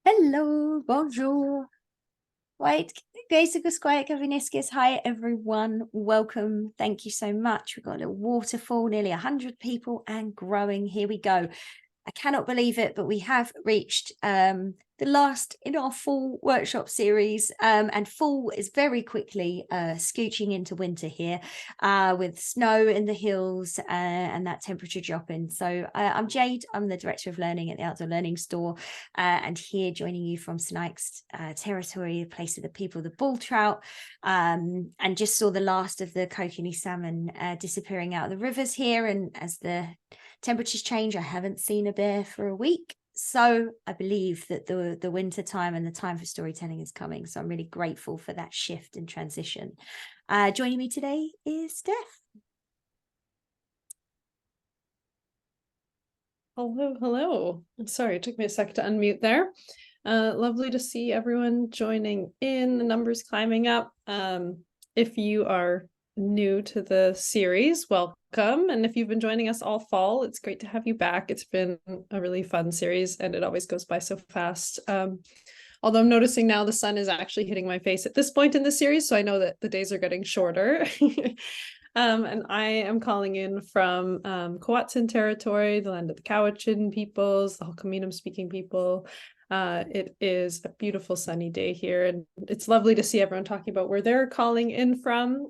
Hello, bonjour. Right, basic square Kaviniscus. Hi, everyone. Welcome. Thank you so much. We've got a little waterfall, nearly 100 people and growing. Here we go. I cannot believe it, but we have reached the last in our fall workshop series, and fall is very quickly scooching into winter here with snow in the hills and that temperature dropping. So I'm Jade. I'm the Director of Learning at the Outdoor Learning Store, and here joining you from Snike's territory, the place of the people, the bull trout, and just saw the last of the kokanee salmon disappearing out of the rivers here. And as the temperatures change, I haven't seen a bear for a week. So I believe that the winter time and the time for storytelling is coming. So I'm really grateful for that shift and transition. Joining me today is Steph. Hello. Sorry, it took me a sec to unmute there. Lovely to see everyone joining in, the numbers climbing up. If you are new to the series, welcome. And if you've been joining us all fall, it's great to have you back. It's been a really fun series and it always goes by so fast. Although I'm noticing now the sun is actually hitting my face at this point in the series, so I know that the days are getting shorter. And I am calling in from Kowatsin territory, the land of the Cowichan peoples, the Hulkaminam speaking people. It is a beautiful sunny day here, and it's lovely to see everyone talking about where they're calling in from.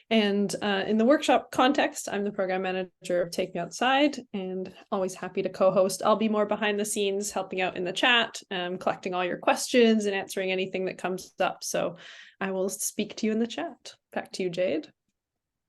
And in the workshop context, I'm the program manager of Take Me Outside and always happy to co-host. I'll be more behind the scenes, helping out in the chat, collecting all your questions and answering anything that comes up. So I will speak to you in the chat. Back to you, Jade.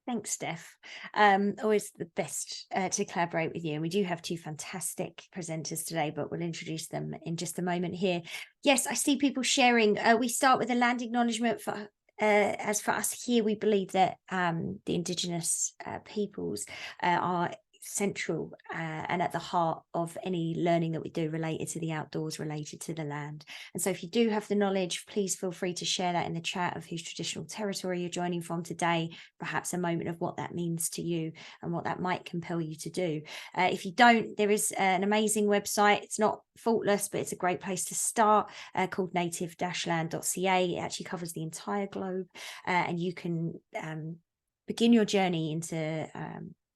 Thanks, Steph. Always the best to collaborate with you. And we do have two fantastic presenters today, but we'll introduce them in just a moment here. Yes, I see people sharing. We start with a land acknowledgement for as for us here, we believe that the Indigenous peoples are central and at the heart of any learning that we do related to the outdoors, related to the land. And so if you do have the knowledge, please feel free to share that in the chat of whose traditional territory you're joining from today, perhaps a moment of what that means to you and what that might compel you to do. If you don't, there is an amazing website. It's not faultless, but it's a great place to start, called native-land.ca. It actually covers the entire globe, and you can begin your journey into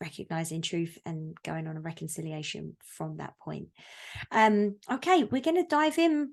recognizing truth and going on a reconciliation from that point. Okay, we're going to dive in.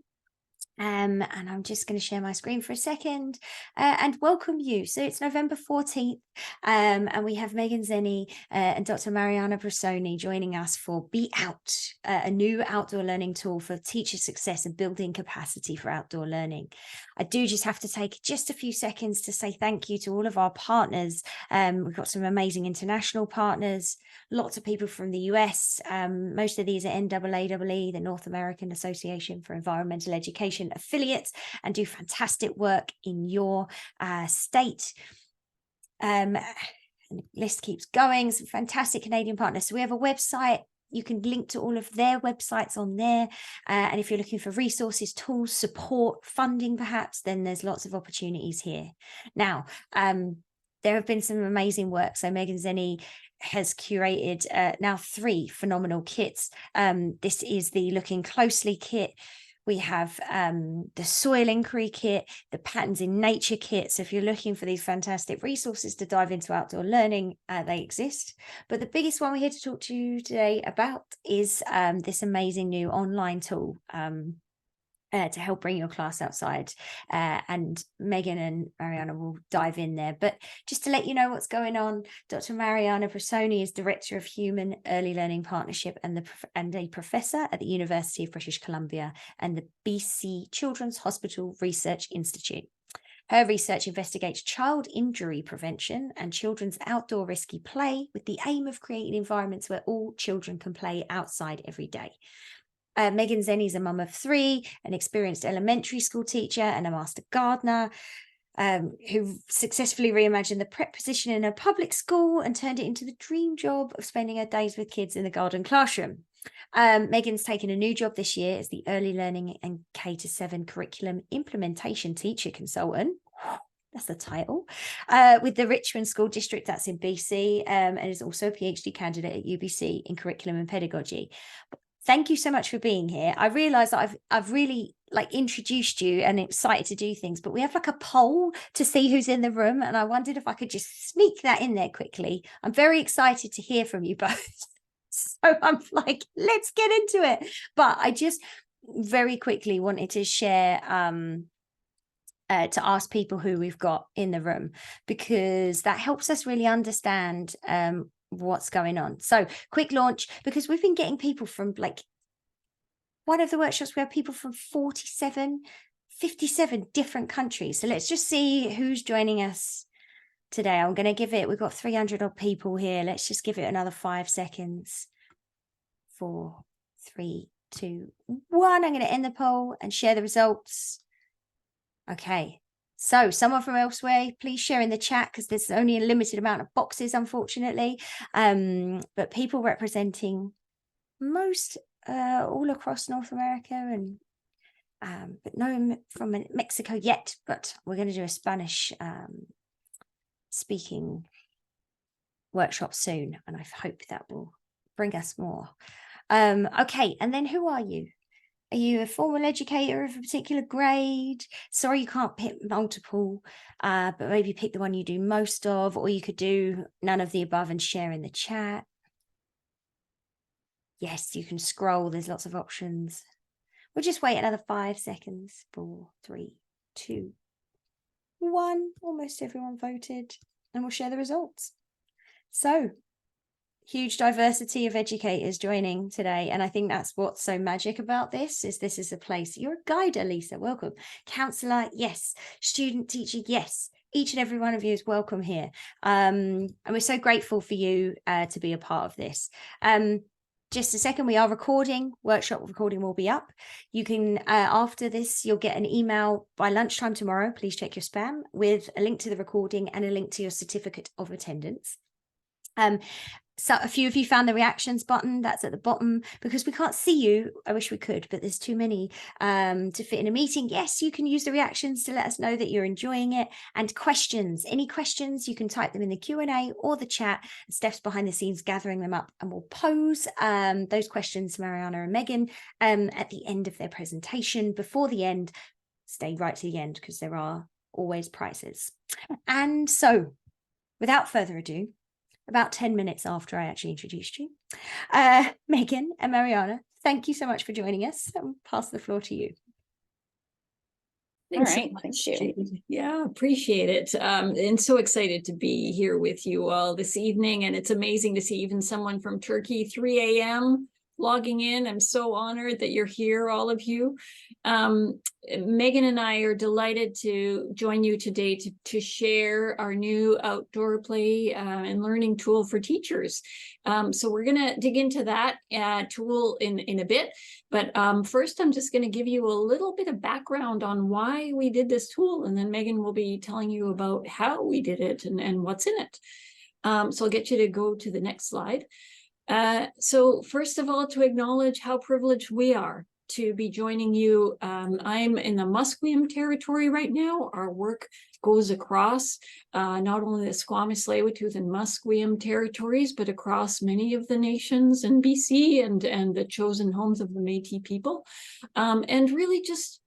And I'm just going to share my screen for a second and welcome you. So it's November 14th, and we have Megan Zenny and Dr. Mariana Brussoni joining us for Be Out, a new outdoor learning tool for teacher success and building capacity for outdoor learning. I do just have to take just a few seconds to say thank you to all of our partners. We've got some amazing international partners, lots of people from the US. Most of these are NAAE, the North American Association for Environmental Education affiliates, and do fantastic work in your state. And the list keeps going. Some fantastic Canadian partners. So we have a website. You can link to all of their websites on there. And if you're looking for resources, tools, support, funding, perhaps, then there's lots of opportunities here. Now, there have been some amazing work. So Megan Zenny has curated now 3 phenomenal kits. This is the Looking Closely kit. We have the Soil Inquiry kit, the Patterns in Nature kit. So if you're looking for these fantastic resources to dive into outdoor learning, they exist. But the biggest one we're here to talk to you today about is this amazing new online tool to help bring your class outside. And Megan and Mariana will dive in there. But just to let you know what's going on, Dr. Mariana Brussoni is Director of Human Early Learning Partnership and a professor at the University of British Columbia and the BC Children's Hospital Research Institute. Her research investigates child injury prevention and children's outdoor risky play with the aim of creating environments where all children can play outside every day. Megan Zenny is a mum of 3, an experienced elementary school teacher and a master gardener who successfully reimagined the prep position in a public school and turned it into the dream job of spending her days with kids in the garden classroom. Megan's taken a new job this year as the Early Learning and K-7 Curriculum Implementation Teacher Consultant. That's the title, with the Richmond School District, that's in BC, and is also a PhD candidate at UBC in Curriculum and Pedagogy. thank you so much for being here. I realize that I've really like introduced you and excited to do things, but we have like a poll to see who's in the room, and I wondered if I could just sneak that in there quickly. I'm very excited to hear from you both. So I'm like, let's get into it. But I just very quickly wanted to share to ask people who we've got in the room, because that helps us really understand what's going on. So quick launch, because we've been getting people from like one of the workshops, we have people from 57 different countries. So let's just see who's joining us today. I'm going to give it, we've got 300 odd people here. Let's just give it another 5 seconds. 4, 3, 2, 1. I'm going to end the poll and share the results. Okay. So someone from elsewhere, please share in the chat, because there's only a limited amount of boxes, unfortunately. But people representing most all across North America, and but no from Mexico yet. But we're going to do a Spanish speaking workshop soon, and I hope that will bring us more. Okay, and then who are you? Are you a formal educator of a particular grade? Sorry, you can't pick multiple, but maybe pick the one you do most of, or you could do none of the above and share in the chat. Yes, you can scroll. There's lots of options. We'll just wait another 5 seconds. 4, 3, 2, 1. Almost everyone voted, and we'll share the results. So, huge diversity of educators joining today, and I think that's what's so magic about this is a place. You're a guide, Elisa, welcome. Counselor, yes. Student teacher, yes. Each and every one of you is welcome here, and we're so grateful for you to be a part of this. Just a second, we are recording. Workshop recording will be up. You can, after this, you'll get an email by lunchtime tomorrow. Please check your spam, with a link to the recording and a link to your certificate of attendance. So a few of you found the reactions button. That's at the bottom, because we can't see you. I wish we could, but there's too many to fit in a meeting. Yes, you can use the reactions to let us know that you're enjoying it. And questions, any questions, you can type them in the Q&A or the chat. Steph's behind the scenes gathering them up, and we'll pose those questions to Mariana and Megan at the end of their presentation. Before the end, stay right to the end, because there are always prizes. And so, without further ado, about 10 minutes after I actually introduced you, Megan and Mariana, thank you so much for joining us. I'll pass the floor to you. Thanks so much. Thank you. Yeah, appreciate it. And so excited to be here with you all this evening. And it's amazing to see even someone from Turkey, 3 a.m. logging in. I'm so honored that you're here, all of you. Megan and I are delighted to join you today to share our new outdoor play and learning tool for teachers. So we're going to dig into that tool in a bit. But first, I'm just going to give you a little bit of background on why we did this tool. And then Megan will be telling you about how we did it and what's in it. So I'll get you to go to the next slide. So first of all, to acknowledge how privileged we are to be joining you. I'm in the Musqueam territory right now. Our work goes across not only the Squamish, Tsleil-Waututh, and Musqueam territories, but across many of the nations in BC and the chosen homes of the Métis people. And really just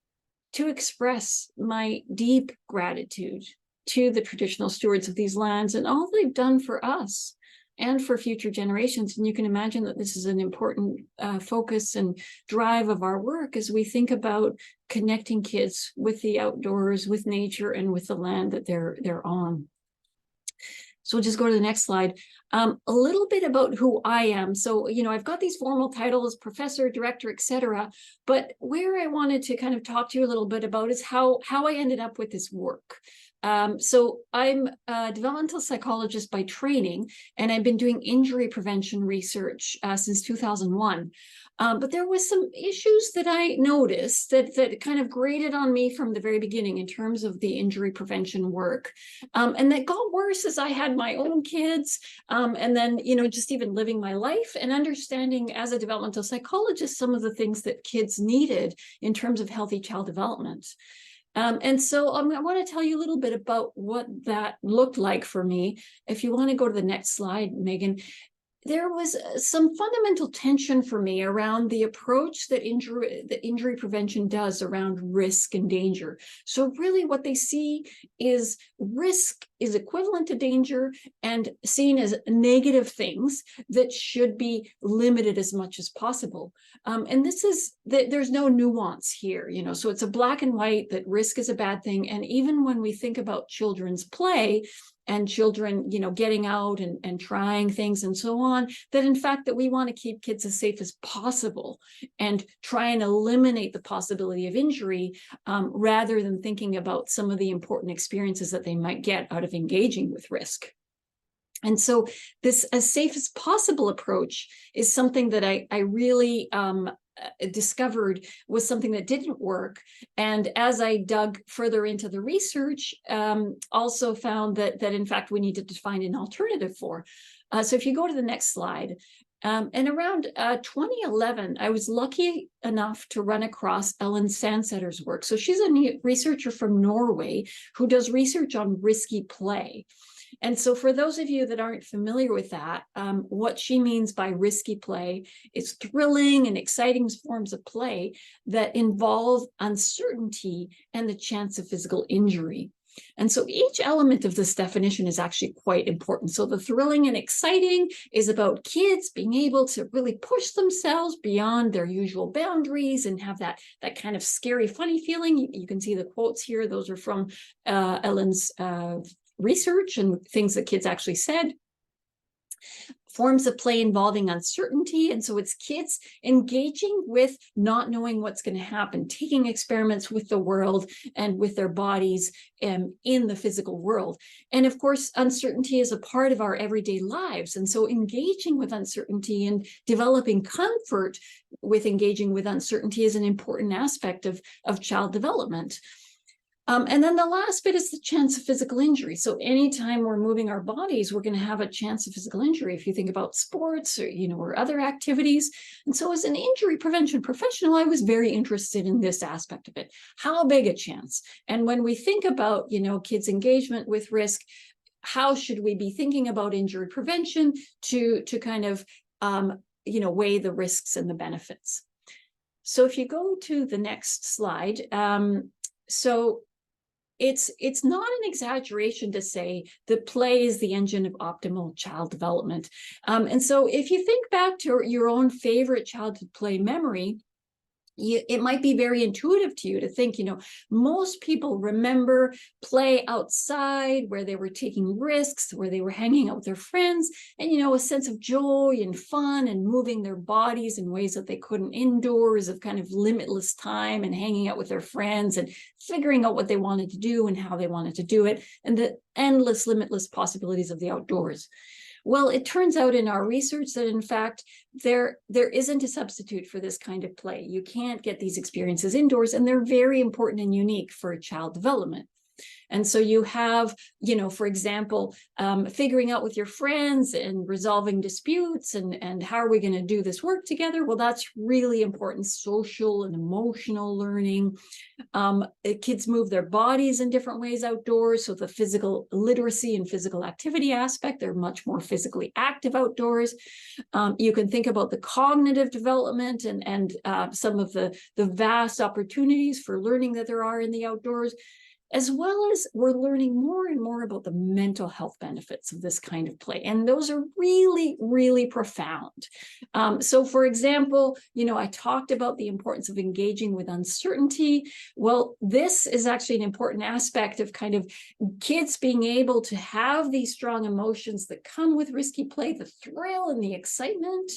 to express my deep gratitude to the traditional stewards of these lands and all they've done for us and for future generations. And you can imagine that this is an important focus and drive of our work as we think about connecting kids with the outdoors, with nature, and with the land that they're on. So we'll just go to the next slide. A little bit about who I am. So, you know, I've got these formal titles, professor, director, etc. But where I wanted to kind of talk to you a little bit about is how I ended up with this work. So I'm a developmental psychologist by training, and I've been doing injury prevention research since 2001. But there was some issues that I noticed that kind of grated on me from the very beginning in terms of the injury prevention work. And that got worse as I had my own kids. And then, you know, just even living my life and understanding as a developmental psychologist some of the things that kids needed in terms of healthy child development. And so I want to tell you a little bit about what that looked like for me. If you want to go to the next slide, Megan. there was some fundamental tension for me around the approach that injury prevention does around risk and danger. So really what they see is risk is equivalent to danger and seen as negative things that should be limited as much as possible. And this is, there's no nuance here, you know, so it's a black and white that risk is a bad thing. And even when we think about children's play, and children, you know, getting out and trying things and so on, that in fact that we want to keep kids as safe as possible and try and eliminate the possibility of injury, rather than thinking about some of the important experiences that they might get out of engaging with risk. And so this as safe as possible approach is something that I really discovered was something that didn't work. And as I dug further into the research, also found that in fact we needed to find an alternative for. So if you go to the next slide, and around 2011, I was lucky enough to run across Ellen Sandsetter's work. So she's a researcher from Norway who does research on risky play. And so for those of you that aren't familiar with that, what she means by risky play is thrilling and exciting forms of play that involve uncertainty and the chance of physical injury. And so each element of this definition is actually quite important. So the thrilling and exciting is about kids being able to really push themselves beyond their usual boundaries and have that kind of scary, funny feeling. You can see the quotes here. Those are from Ellen's research and things that kids actually said. Forms of play involving uncertainty. And so it's kids engaging with not knowing what's going to happen, taking experiments with the world and with their bodies in the physical world. And of course, uncertainty is a part of our everyday lives. And so engaging with uncertainty and developing comfort with engaging with uncertainty is an important aspect of child development. And then the last bit is the chance of physical injury. So anytime we're moving our bodies, we're going to have a chance of physical injury if you think about sports or, you know, or other activities. And so as an injury prevention professional, I was very interested in this aspect of it. How big a chance? And when we think about, you know, kids' engagement with risk, how should we be thinking about injury prevention to kind of, you know, weigh the risks and the benefits? So if you go to the next slide, so it's not an exaggeration to say that play is the engine of optimal child development. And so if you think back to your own favorite childhood play memory, it might be very intuitive to you to think, you know, most people remember play outside where they were taking risks, where they were hanging out with their friends, and, you know, a sense of joy and fun and moving their bodies in ways that they couldn't indoors, of kind of limitless time and hanging out with their friends and figuring out what they wanted to do and how they wanted to do it, and the endless, limitless possibilities of the outdoors. Well, it turns out in our research that in fact, there isn't a substitute for this kind of play. You can't get these experiences indoors, and they're very important and unique for child development. And so you have, you know, for example, figuring out with your friends and resolving disputes and how are we going to do this work together? Well, that's really important social and emotional learning. Kids move their bodies in different ways outdoors. So the physical literacy and physical activity aspect, they're much more physically active outdoors. You can think about the cognitive development and some of the vast opportunities for learning that there are in the outdoors, as well as we're learning more and more about the mental health benefits of this kind of play. And those are really, really profound. So for example, you know, I talked about the importance of engaging with uncertainty. Well, this is actually an important aspect of kind of kids being able to have these strong emotions that come with risky play, the thrill and the excitement,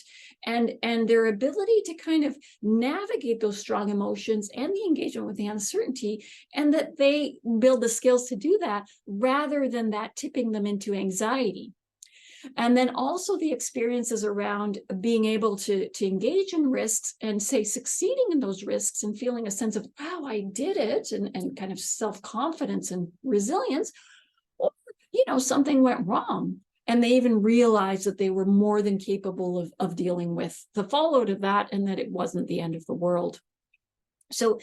and their ability to kind of navigate those strong emotions and the engagement with the uncertainty, and that they build the skills to do that rather than that tipping them into anxiety. And then also the experiences around being able to engage in risks and say succeeding in those risks and feeling a sense of, wow, I did it, and kind of self-confidence and resilience, or, you know, something went wrong. And they even realized that they were more than capable of dealing with the fallout of that, and that it wasn't the end of the world. So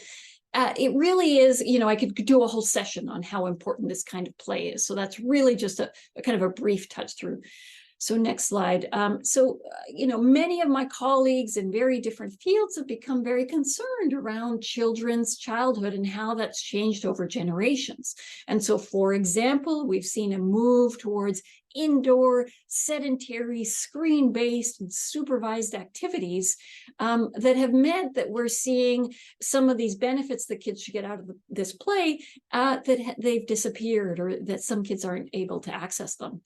it really is, you know, I could do a whole session on how important this kind of play is. So that's really just a kind of a brief touch through. So next slide. Many of my colleagues in very different fields have become very concerned around children's childhood and how that's changed over generations. And so, for example, we've seen a move towards indoor, sedentary, screen-based, and supervised activities that have meant that we're seeing some of these benefits that kids should get out of this play that they've disappeared, or that some kids aren't able to access them.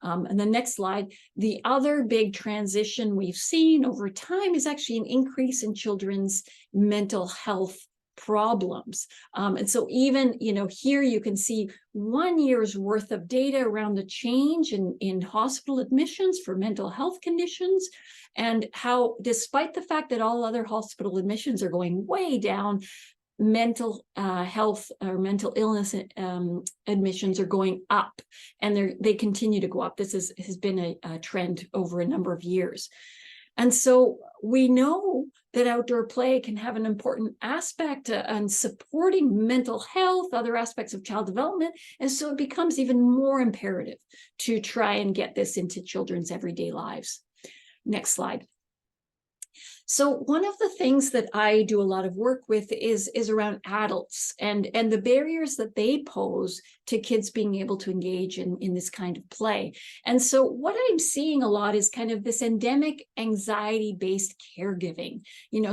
And the next slide, the other big transition we've seen over time is actually an increase in children's mental health problems. And so even, here you can see 1 year's worth of data around the change in hospital admissions for mental health conditions, and how, despite the fact that all other hospital admissions are going way down, mental health or mental illness admissions are going up, and they continue to go up. This has been a trend over a number of years. And so we know that outdoor play can have an important aspect on supporting mental health, other aspects of child development. And so it becomes even more imperative to try and get this into children's everyday lives. Next slide. So one of the things that I do a lot of work with is around adults and the barriers that they pose to kids being able to engage in this kind of play. And so what I'm seeing a lot is kind of this endemic anxiety-based caregiving.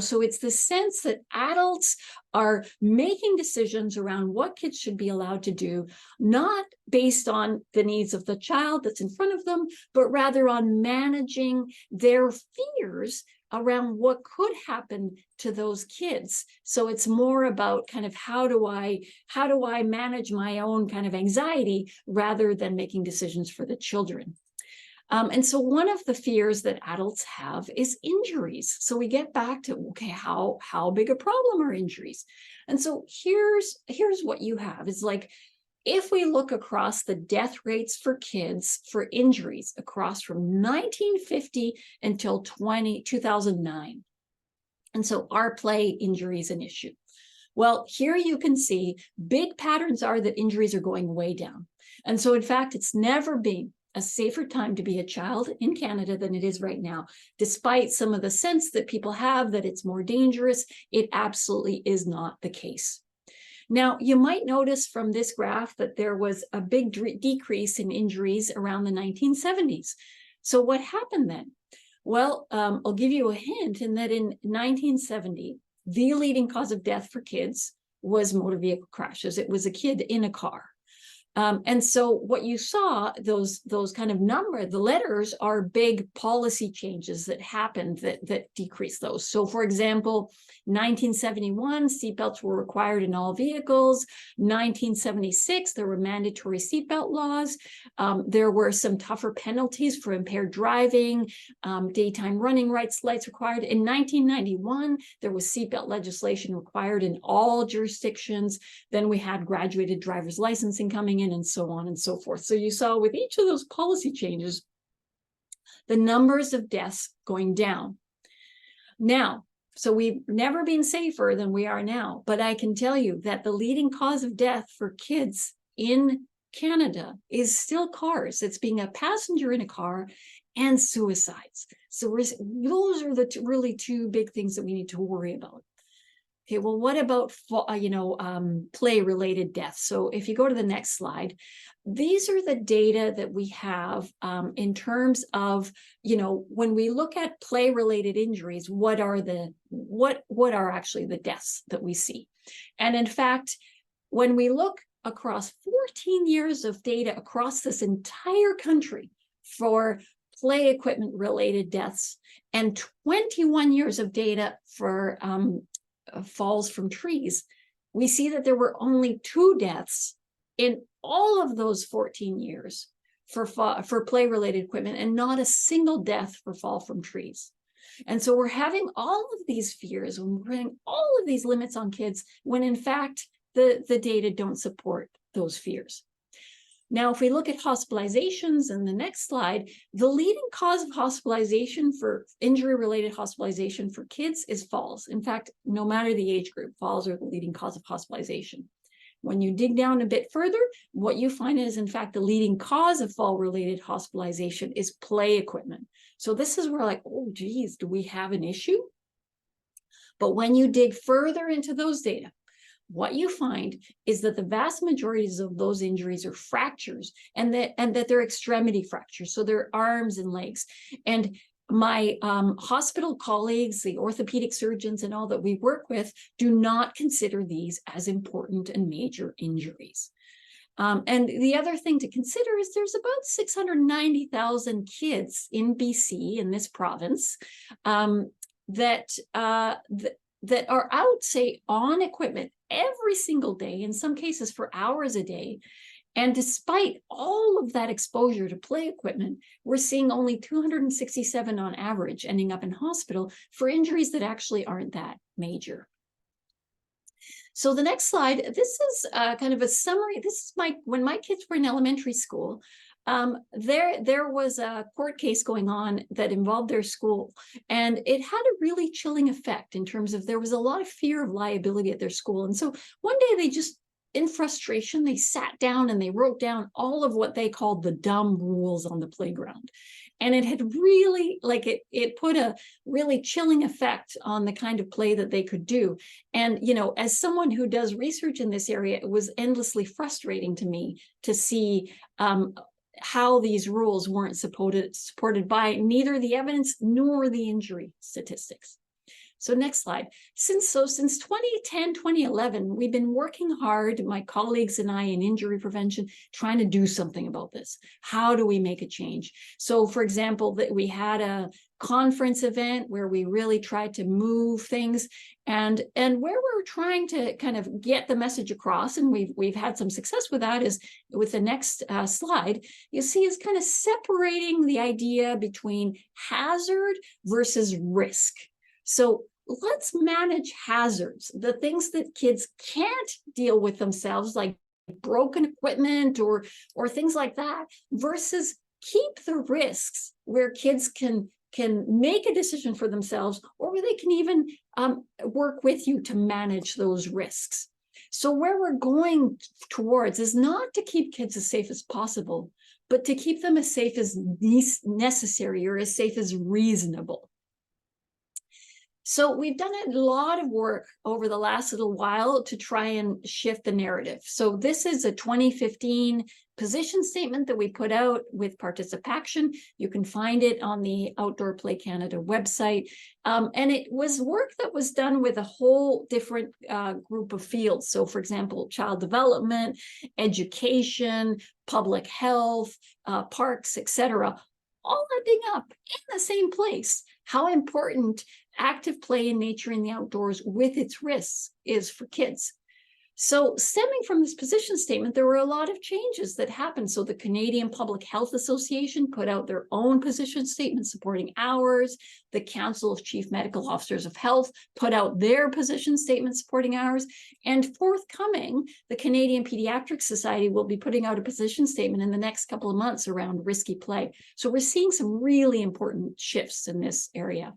So it's the sense that adults are making decisions around what kids should be allowed to do, not based on the needs of the child that's in front of them, but rather on managing their fears around what could happen to those kids. So it's more about kind of how do I manage my own kind of anxiety rather than making decisions for the children. And so one of the fears that adults have is injuries. So we get back to, okay, how big a problem are injuries? And so here's what you have is like, if we look across the death rates for kids for injuries across from 1950 until 2009, and so our play injury is an issue. Well, here you can see big patterns are that injuries are going way down. And so in fact, it's never been a safer time to be a child in Canada than it is right now. Despite some of the sense that people have that it's more dangerous, it absolutely is not the case. Now, you might notice from this graph that there was a big decrease in injuries around the 1970s. So what happened then? Well, I'll give you a hint in that in 1970, the leading cause of death for kids was motor vehicle crashes. It was a kid in a car. And so what you saw, those kind of the letters are big policy changes that happened that decreased those. So for example, 1971, seatbelts were required in all vehicles. 1976, there were mandatory seatbelt laws. There were some tougher penalties for impaired driving, daytime running lights required. In 1991, there was seatbelt legislation required in all jurisdictions. Then we had graduated driver's licensing coming in, and so on and so forth. So you saw with each of those policy changes, the numbers of deaths going down. Now, so we've never been safer than we are now, but I can tell you that the leading cause of death for kids in Canada is still cars. It's being a passenger in a car and suicides. So those are the really two big things that we need to worry about. Okay, well, what about play-related deaths? So if you go to the next slide, these are the data that we have in terms of, when we look at play-related injuries, what are actually the deaths that we see? And in fact, when we look across 14 years of data across this entire country for play equipment-related deaths and 21 years of data for falls from trees, we see that there were only 2 deaths in all of those 14 years for play-related equipment, and not a single death for fall from trees. And so we're having all of these fears, and we're putting all of these limits on kids, when in fact the data don't support those fears. Now, if we look at hospitalizations in the next slide, the leading cause of hospitalization for injury-related hospitalization for kids is falls. In fact, no matter the age group, falls are the leading cause of hospitalization. When you dig down a bit further, what you find is, in fact, the leading cause of fall-related hospitalization is play equipment. So this is where like, oh, geez, do we have an issue? But when you dig further into those data, what you find is that the vast majorities of those injuries are fractures, and that they're extremity fractures. So they're arms and legs. And my hospital colleagues, the orthopedic surgeons and all that we work with, do not consider these as important and major injuries. And the other thing to consider is there's about 690,000 kids in BC, in this province, that are out, say, on equipment every single day, in some cases for hours a day. And despite all of that exposure to play equipment, we're seeing only 267 on average ending up in hospital for injuries that actually aren't that major. So the next slide, this is kind of a summary. This is when my kids were in elementary school. There was a court case going on that involved their school, and it had a really chilling effect in terms of there was a lot of fear of liability at their school. And so one day they just, in frustration, they sat down and they wrote down all of what they called the dumb rules on the playground. And it had really, like, it put a really chilling effect on the kind of play that they could do. And, you know, as someone who does research in this area, it was endlessly frustrating to me to see how these rules weren't supported by neither the evidence nor the injury statistics. So next slide. Since 2010, 2011, we've been working hard, my colleagues and I, in injury prevention, trying to do something about this. How do we make a change? So for example, that we had a conference event where we really tried to move things, and where we're trying to kind of get the message across, and we've had some success with that, is with the next slide, you see is kind of separating the idea between hazard versus risk. So let's manage hazards, the things that kids can't deal with themselves, like broken equipment or things like that, versus keep the risks where kids can make a decision for themselves, or where they can even work with you to manage those risks. So where we're going towards is not to keep kids as safe as possible, but to keep them as safe as necessary, or as safe as reasonable. So we've done a lot of work over the last little while to try and shift the narrative. So this is a 2015 position statement that we put out with participation. You can find it on the Outdoor Play Canada website. And it was work that was done with a whole different group of fields. So for example, child development, education, public health, parks, etc., all ending up in the same place. How important active play in nature in the outdoors with its risks is for kids. So stemming from this position statement, there were a lot of changes that happened. So the Canadian Public Health Association put out their own position statement supporting ours. The Council of Chief Medical Officers of Health put out their position statement supporting ours. And forthcoming, the Canadian Pediatric Society will be putting out a position statement in the next couple of months around risky play. So we're seeing some really important shifts in this area.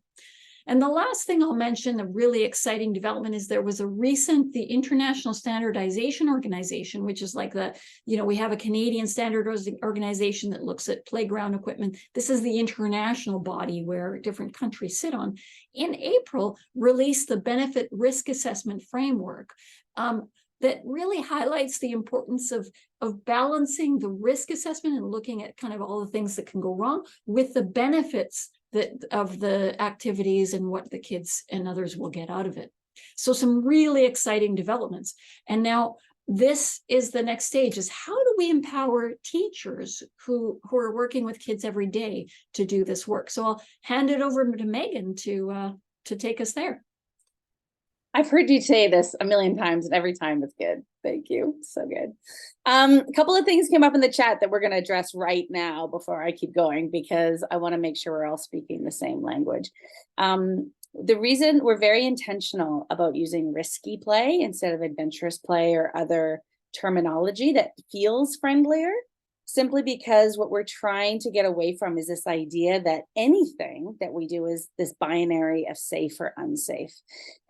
And the last thing I'll mention, a really exciting development, is there was the International Standardization Organization, which is like we have a Canadian standardizing organization that looks at playground equipment. This is the international body where different countries sit on. In April, released the Benefit Risk Assessment Framework that really highlights the importance of balancing the risk assessment and looking at kind of all the things that can go wrong with the benefits of the activities and what the kids and others will get out of it. So some really exciting developments. And now this is the next stage, is how do we empower teachers who are working with kids every day to do this work? So I'll hand it over to Megan to take us there. I've heard you say this a million times, and every time it's good. Thank you. So good. A couple of things came up in the chat that we're going to address right now before I keep going, because I want to make sure we're all speaking the same language. The reason we're very intentional about using risky play instead of adventurous play or other terminology that feels friendlier. simply because what we're trying to get away from is this idea that anything that we do is this binary of safe or unsafe.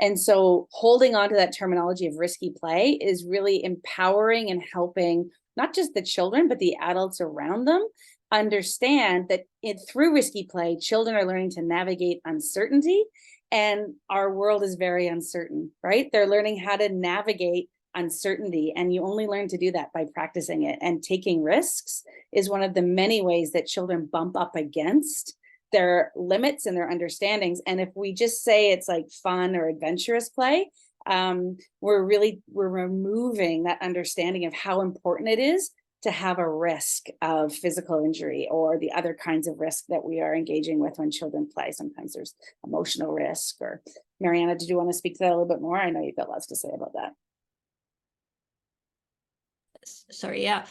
And so holding on to that terminology of risky play is really empowering and helping not just the children, but the adults around them understand that through risky play, children are learning to navigate uncertainty. And our world is very uncertain, right? They're learning how to navigate uncertainty, and you only learn to do that by practicing it. And taking risks is one of the many ways that children bump up against their limits and their understandings. And if we just say it's like fun or adventurous play, we're removing that understanding of how important it is to have a risk of physical injury or the other kinds of risk that we are engaging with when children play. Sometimes there's emotional risk. Or Mariana, did you want to speak to that a little bit more? I know you've got lots to say about that. Sorry, yeah.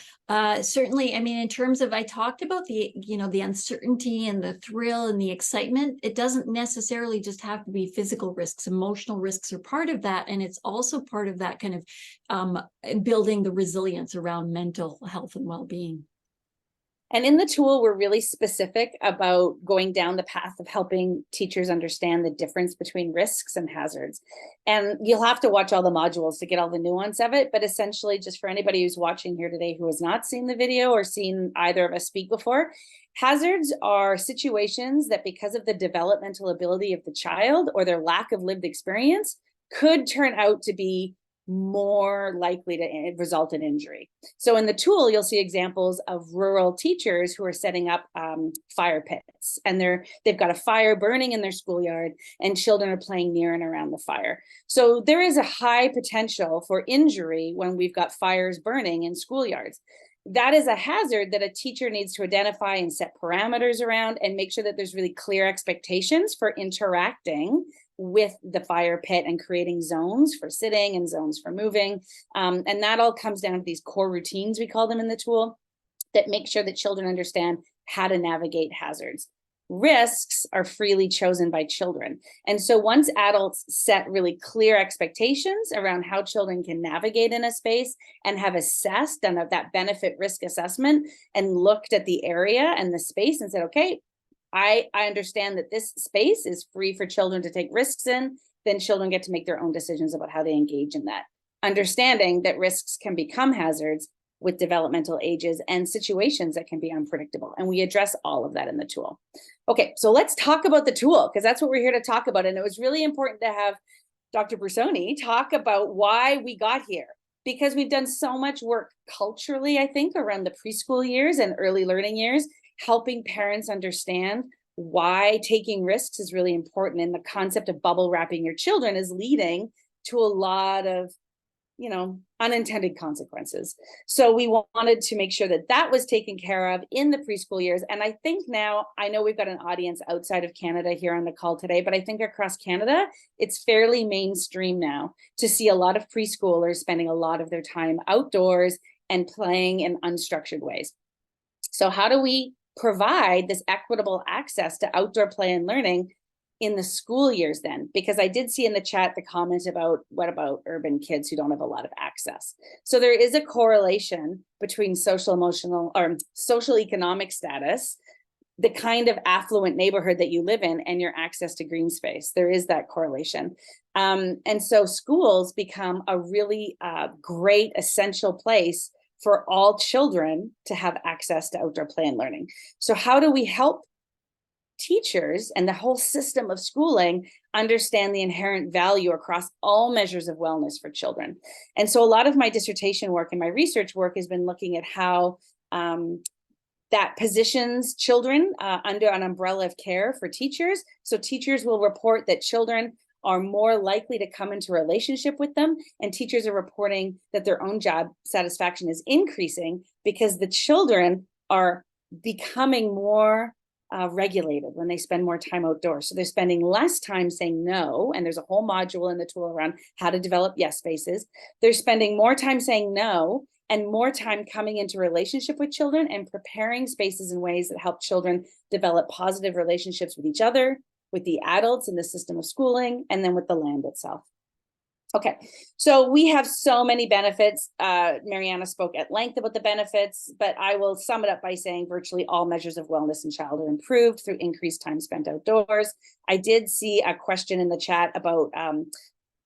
Certainly, I mean, in terms of, I talked about the, the uncertainty and the thrill and the excitement. It doesn't necessarily just have to be physical risks. Emotional risks are part of that. And it's also part of that kind of building the resilience around mental health and well-being. And in the tool, we're really specific about going down the path of helping teachers understand the difference between risks and hazards. And you'll have to watch all the modules to get all the nuance of it. But essentially, just for anybody who's watching here today who has not seen the video or seen either of us speak before, hazards are situations that, because of the developmental ability of the child or their lack of lived experience, could turn out to be more likely to result in injury. So in the tool, you'll see examples of rural teachers who are setting up fire pits, and they've got a fire burning in their schoolyard, and children are playing near and around the fire. So there is a high potential for injury when we've got fires burning in schoolyards. That is a hazard that a teacher needs to identify and set parameters around, and make sure that there's really clear expectations for interacting with the fire pit and creating zones for sitting and zones for moving. And that all comes down to these core routines, we call them in the tool, that make sure that children understand how to navigate hazards. Risks are freely chosen by children. And so once adults set really clear expectations around how children can navigate in a space and have assessed and that benefit risk assessment and looked at the area and the space and said, okay, I understand that this space is free for children to take risks in, then children get to make their own decisions about how they engage in that. Understanding that risks can become hazards with developmental ages and situations that can be unpredictable. And we address all of that in the tool. Okay, so let's talk about the tool, because that's what we're here to talk about. And it was really important to have Dr. Brussoni talk about why we got here, because we've done so much work culturally, I think, around the preschool years and early learning years, helping parents understand why taking risks is really important. And the concept of bubble wrapping your children is leading to a lot of, unintended consequences. So we wanted to make sure that that was taken care of in the preschool years. And I think now, I know we've got an audience outside of Canada here on the call today, but I think across Canada, it's fairly mainstream now to see a lot of preschoolers spending a lot of their time outdoors and playing in unstructured ways. So how do we provide this equitable access to outdoor play and learning in the school years then? Because I did see in the chat the comment about, what about urban kids who don't have a lot of access? So there is a correlation between social economic status, the kind of affluent neighborhood that you live in, and your access to green space. There is that correlation. And so schools become a really great essential place for all children to have access to outdoor play and learning. So how do we help teachers and the whole system of schooling understand the inherent value across all measures of wellness for children? And so a lot of my dissertation work and my research work has been looking at how that positions children under an umbrella of care for teachers. So teachers will report that children are more likely to come into a relationship with them, and teachers are reporting that their own job satisfaction is increasing because the children are becoming more regulated when they spend more time outdoors. So they're spending less time saying no, and there's a whole module in the tool around how to develop yes spaces. They're spending more time saying no and more time coming into relationship with children and preparing spaces in ways that help children develop positive relationships with each other, with the adults in the system of schooling, and then with the land itself. Okay, so we have so many benefits. Mariana spoke at length about the benefits, but I will sum it up by saying virtually all measures of wellness in child are improved through increased time spent outdoors. I did see a question in the chat about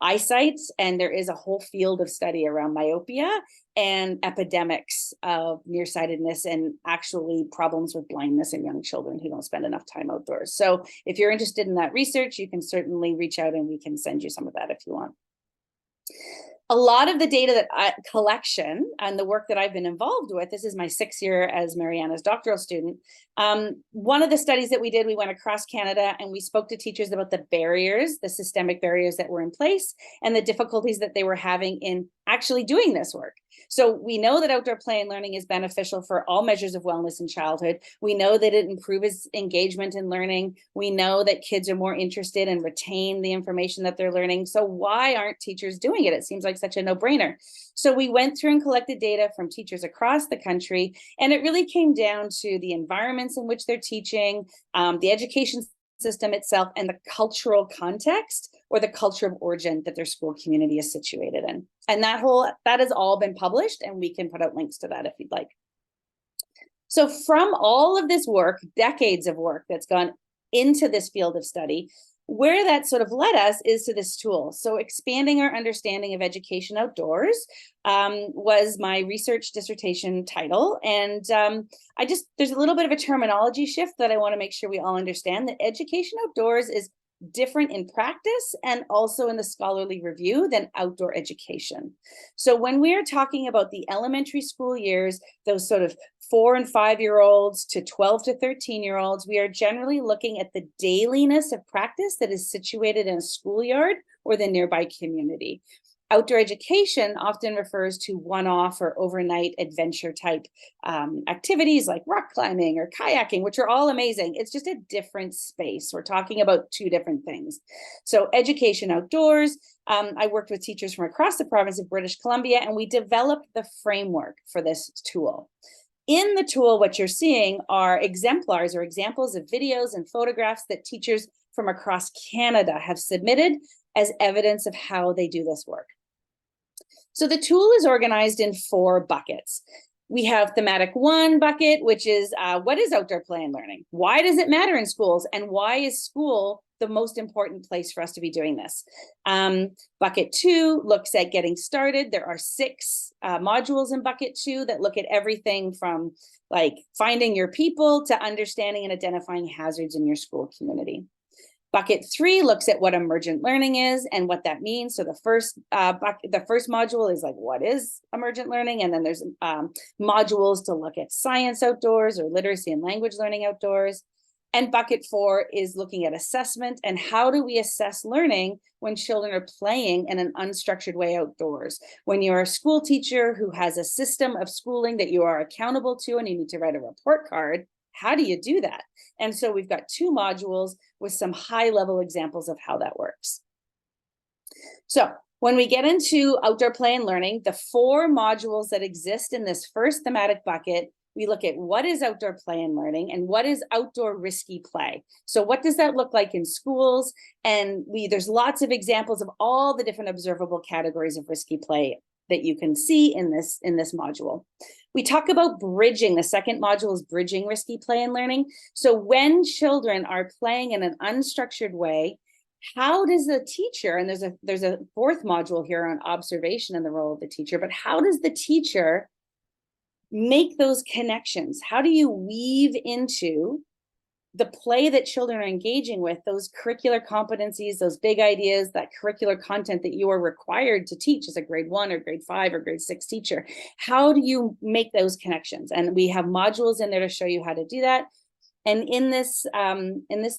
eyesight, and there is a whole field of study around myopia and epidemics of nearsightedness and actually problems with blindness in young children who don't spend enough time outdoors. So if you're interested in that research, you can certainly reach out and we can send you some of that if you want. A lot of the data that collection and the work that I've been involved with, this is my 6th year as Mariana's doctoral student. One of the studies that we did, we went across Canada and we spoke to teachers about the barriers, the systemic barriers that were in place and the difficulties that they were having in actually doing this work. So we know that outdoor play and learning is beneficial for all measures of wellness in childhood. We know that it improves engagement in learning. We know that kids are more interested and retain the information that they're learning. So why aren't teachers doing it? It seems like such a no-brainer. So we went through and collected data from teachers across the country, and it really came down to the environments in which they're teaching, the education system itself, and the cultural context or the culture of origin that their school community is situated in. And that has all been published, and we can put out links to that if you'd like. So from all of this work, decades of work that's gone into this field of study, where that sort of led us is to this tool. So expanding our understanding of education outdoors was my research dissertation title. And there's a little bit of a terminology shift that I want to make sure we all understand, that education outdoors is different in practice and also in the scholarly review than outdoor education. So when we are talking about the elementary school years, those sort of 4 and 5-year-olds to 12 to 13-year-olds, we are generally looking at the dailiness of practice that is situated in a schoolyard or the nearby community. Outdoor education often refers to one-off or overnight adventure type activities like rock climbing or kayaking, which are all amazing. It's just a different space. We're talking about 2 different things. So education outdoors, I worked with teachers from across the province of British Columbia, and we developed the framework for this tool. In the tool, what you're seeing are exemplars or examples of videos and photographs that teachers from across Canada have submitted as evidence of how they do this work. So the tool is organized in 4 buckets. We have thematic 1 bucket, which is what is outdoor play and learning? Why does it matter in schools? And why is school the most important place for us to be doing this? Bucket 2 looks at getting started. There are 6 modules in bucket 2 that look at everything from like finding your people to understanding and identifying hazards in your school community. Bucket 3 looks at what emergent learning is and what that means. So the first module is like, what is emergent learning? And then there's modules to look at science outdoors or literacy and language learning outdoors. And bucket 4 is looking at assessment and how do we assess learning when children are playing in an unstructured way outdoors. When you're a school teacher who has a system of schooling that you are accountable to and you need to write a report card, how do you do that? And so we've got 2 modules with some high-level examples of how that works. So when we get into outdoor play and learning, the 4 modules that exist in this first thematic bucket, we look at what is outdoor play and learning and what is outdoor risky play. So what does that look like in schools? And there's lots of examples of all the different observable categories of risky play that you can see in this module. We talk about bridging. The second module is bridging risky play and learning. So when children are playing in an unstructured way, how does the teacher, and there's a 4th module here on observation and the role of the teacher, but how does the teacher make those connections? How do you weave into the play that children are engaging with those curricular competencies, those big ideas, that curricular content that you are required to teach as a grade 1 or grade 5 or grade 6 teacher? How do you make those connections? And we have modules in there to show you how to do that. And in this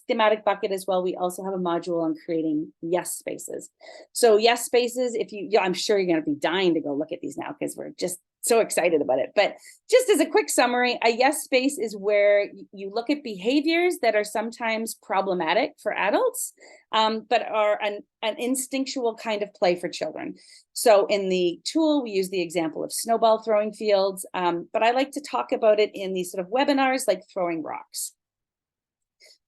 thematic bucket as well, we also have a module on creating yes spaces. So yes spaces, I'm sure you're going to be dying to go look at these now because we're just so excited about it. But just as a quick summary, a yes space is where you look at behaviors that are sometimes problematic for adults, but are an instinctual kind of play for children. So in the tool, we use the example of snowball throwing fields, but I like to talk about it in these sort of webinars like throwing rocks.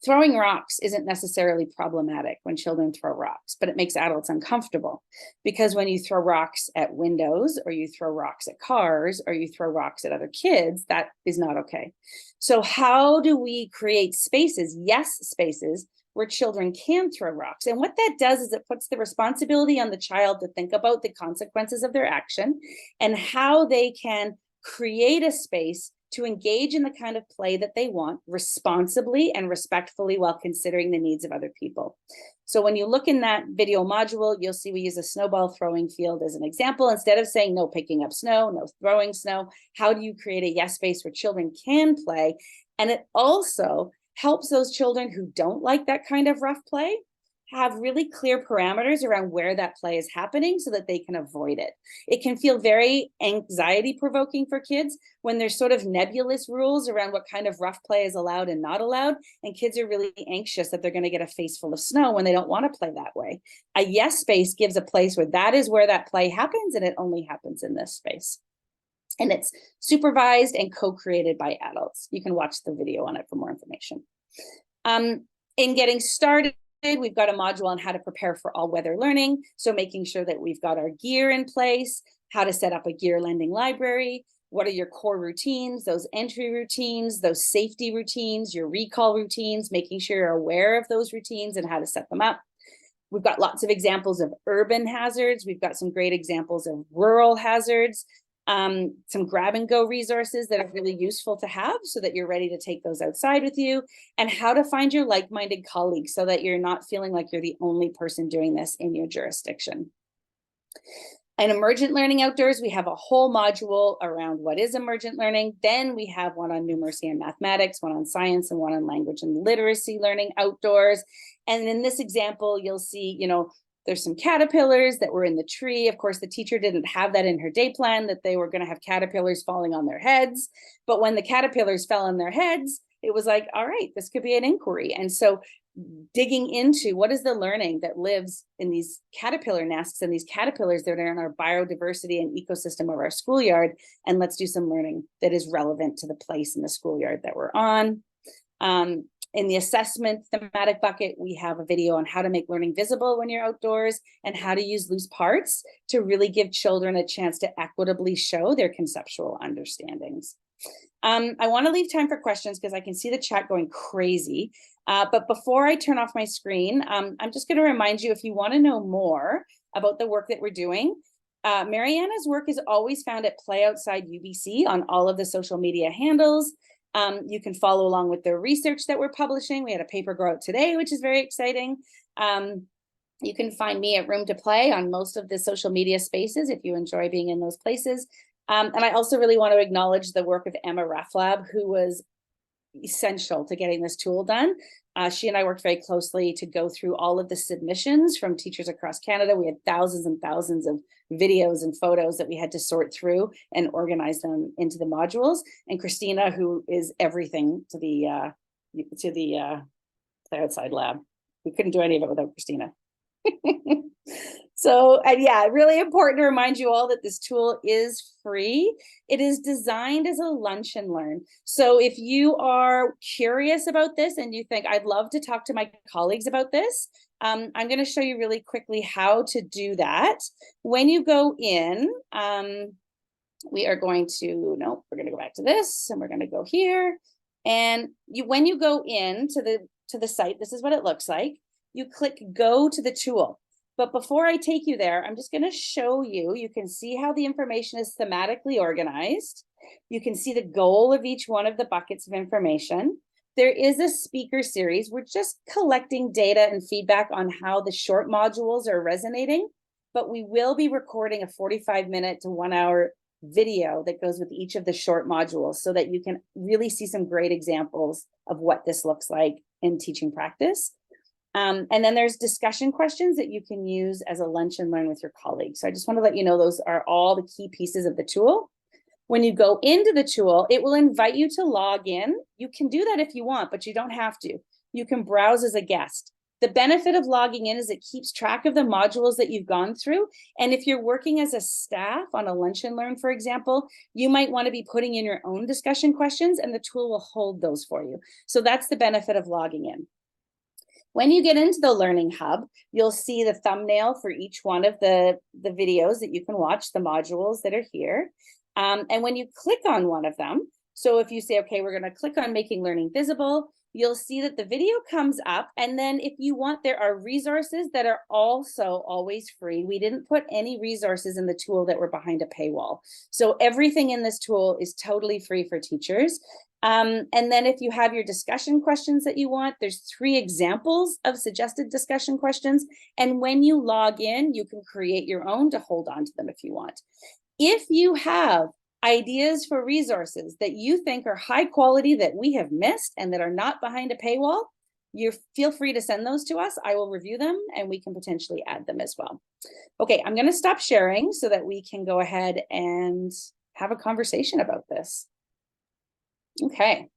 Throwing rocks isn't necessarily problematic when children throw rocks, but it makes adults uncomfortable because when you throw rocks at windows or you throw rocks at cars or you throw rocks at other kids, that is not okay. So how do we create spaces, yes, spaces, where children can throw rocks? And what that does is it puts the responsibility on the child to think about the consequences of their action and how they can create a space to engage in the kind of play that they want responsibly and respectfully while considering the needs of other people. So when you look in that video module, you'll see we use a snowball throwing field as an example. Instead of saying no picking up snow, no throwing snow, how do you create a yes space where children can play? And it also helps those children who don't like that kind of rough play have really clear parameters around where that play is happening so that they can avoid it. It can feel very anxiety provoking for kids when there's sort of nebulous rules around what kind of rough play is allowed and not allowed. And kids are really anxious that they're going to get a face full of snow when they don't want to play that way. A yes space gives a place where that is where that play happens, and it only happens in this space. And it's supervised and co-created by adults. You can watch the video on it for more information. In getting started, we've got a module on how to prepare for all weather learning. So making sure that we've got our gear in place, how to set up a gear lending library, what are your core routines, those entry routines, those safety routines, your recall routines, making sure you're aware of those routines and how to set them up. We've got lots of examples of urban hazards. We've got some great examples of rural hazards. Some grab and go resources that are really useful to have so that you're ready to take those outside with you, and how to find your like-minded colleagues so that you're not feeling like you're the only person doing this in your jurisdiction. In emergent learning outdoors, we have a whole module around what is emergent learning. Then we have one on numeracy and mathematics, one on science, and one on language and literacy learning outdoors. And in this example, you'll see, there's some caterpillars that were in the tree. Of course, the teacher didn't have that in her day plan, that they were going to have caterpillars falling on their heads. But when the caterpillars fell on their heads, it was like, all right, this could be an inquiry. And so digging into what is the learning that lives in these caterpillar nests and these caterpillars that are in our biodiversity and ecosystem of our schoolyard. And let's do some learning that is relevant to the place in the schoolyard that we're on. In the assessment thematic bucket, we have a video on how to make learning visible when you're outdoors and how to use loose parts to really give children a chance to equitably show their conceptual understandings. I want to leave time for questions because I can see the chat going crazy. But before I turn off my screen, I'm just going to remind you, if you want to know more about the work that we're doing, Mariana's work is always found at Play Outside UBC on all of the social media handles. You can follow along with the research that we're publishing. We had a paper go out today, which is very exciting. You can find me at Room to Play on most of the social media spaces if you enjoy being in those places. And I also really want to acknowledge the work of Emma Rafflab, who was essential to getting this tool done. She and I worked very closely to go through all of the submissions from teachers across Canada. We had thousands and thousands of videos and photos that we had to sort through and organize them into the modules. And Christina, who is everything to the Play Outside lab. We couldn't do any of it without Christina. So, and yeah, really important to remind you all that this tool is free. It is designed as a lunch and learn. So if you are curious about this and you think, I'd love to talk to my colleagues about this, I'm going to show you really quickly how to do that. When you go in, we are going to, no, we're going to go back to this and we're going to go here. And when you go in to the site, this is what it looks like. You click go to the tool. But before I take you there, I'm just going to show you, you can see how the information is thematically organized. You can see the goal of each one of the buckets of information. There is a speaker series. We're just collecting data and feedback on how the short modules are resonating, but we will be recording a 45-minute to 1 hour video that goes with each of the short modules so that you can really see some great examples of what this looks like in teaching practice. And then there's discussion questions that you can use as a lunch and learn with your colleagues. So I just want to let you know those are all the key pieces of the tool. When you go into the tool, it will invite you to log in. You can do that if you want, but you don't have to. You can browse as a guest. The benefit of logging in is it keeps track of the modules that you've gone through. And if you're working as a staff on a lunch and learn, for example, you might want to be putting in your own discussion questions and the tool will hold those for you. So that's the benefit of logging in. When you get into the Learning Hub, you'll see the thumbnail for each one of the videos that you can watch, the modules that are here. And when you click on one of them, so if you say, okay, we're going to click on Making Learning Visible, you'll see that the video comes up. And then if you want, there are resources that are also always free. We didn't put any resources in the tool that were behind a paywall. So everything in this tool is totally free for teachers. And then if you have your discussion questions that you want, there's 3 examples of suggested discussion questions. And when you log in, you can create your own to hold on to them if you want. If you have ideas for resources that you think are high quality that we have missed and that are not behind a paywall, you feel free to send those to us. I will review them and we can potentially add them as well. Okay, I'm going to stop sharing so that we can go ahead and have a conversation about this. Okay.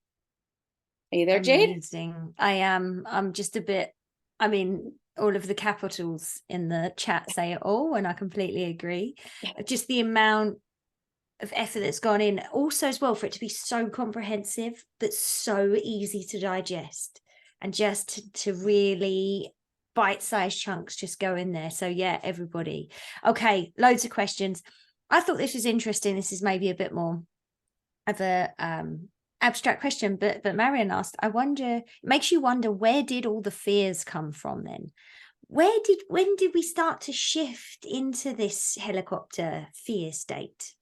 Are you there, Jade? Amazing. I am. I'm just a bit, I mean, all of the capitals in the chat say it all, and I completely agree. Just the amount of effort that's gone in, also as well, for it to be so comprehensive but so easy to digest, and just to really bite-sized chunks just go in there. So yeah, everybody. Okay, loads of questions. I thought this was interesting. This is maybe a bit more of a abstract question, but Marian asked, I wonder, it makes you wonder, where did all the fears come from then? When did we start to shift into this helicopter fear state?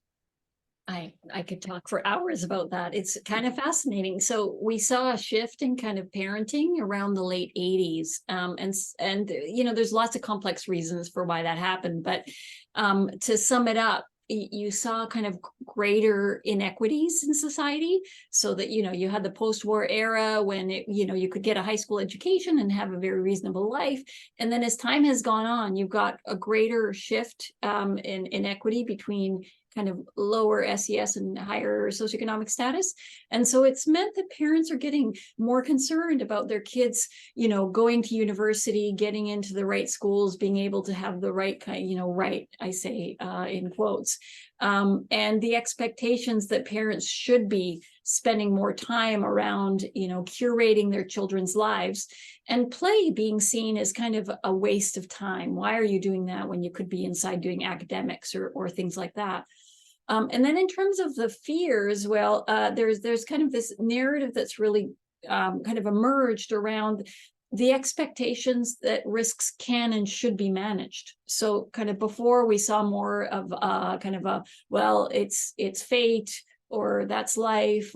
I could talk for hours about that. It's kind of fascinating. So we saw a shift in kind of parenting around the late 80s. And you know, there's lots of complex reasons for why that happened. But to sum it up, you saw kind of greater inequities in society, so that, you know, you had the post-war era when you could get a high school education and have a very reasonable life. And then as time has gone on, you've got a greater shift in inequity between kind of lower SES and higher socioeconomic status. And so it's meant that parents are getting more concerned about their kids, you know, going to university, getting into the right schools, being able to have the right kind, you know, right, I say in quotes, and the expectations that parents should be spending more time around, you know, curating their children's lives, and play being seen as kind of a waste of time. Why are you doing that when you could be inside doing academics or things like that? And then in terms of the fears, well, there's kind of this narrative that's really kind of emerged around the expectations that risks can and should be managed. So kind of before, we saw more of kind of a, well, it's fate, or that's life,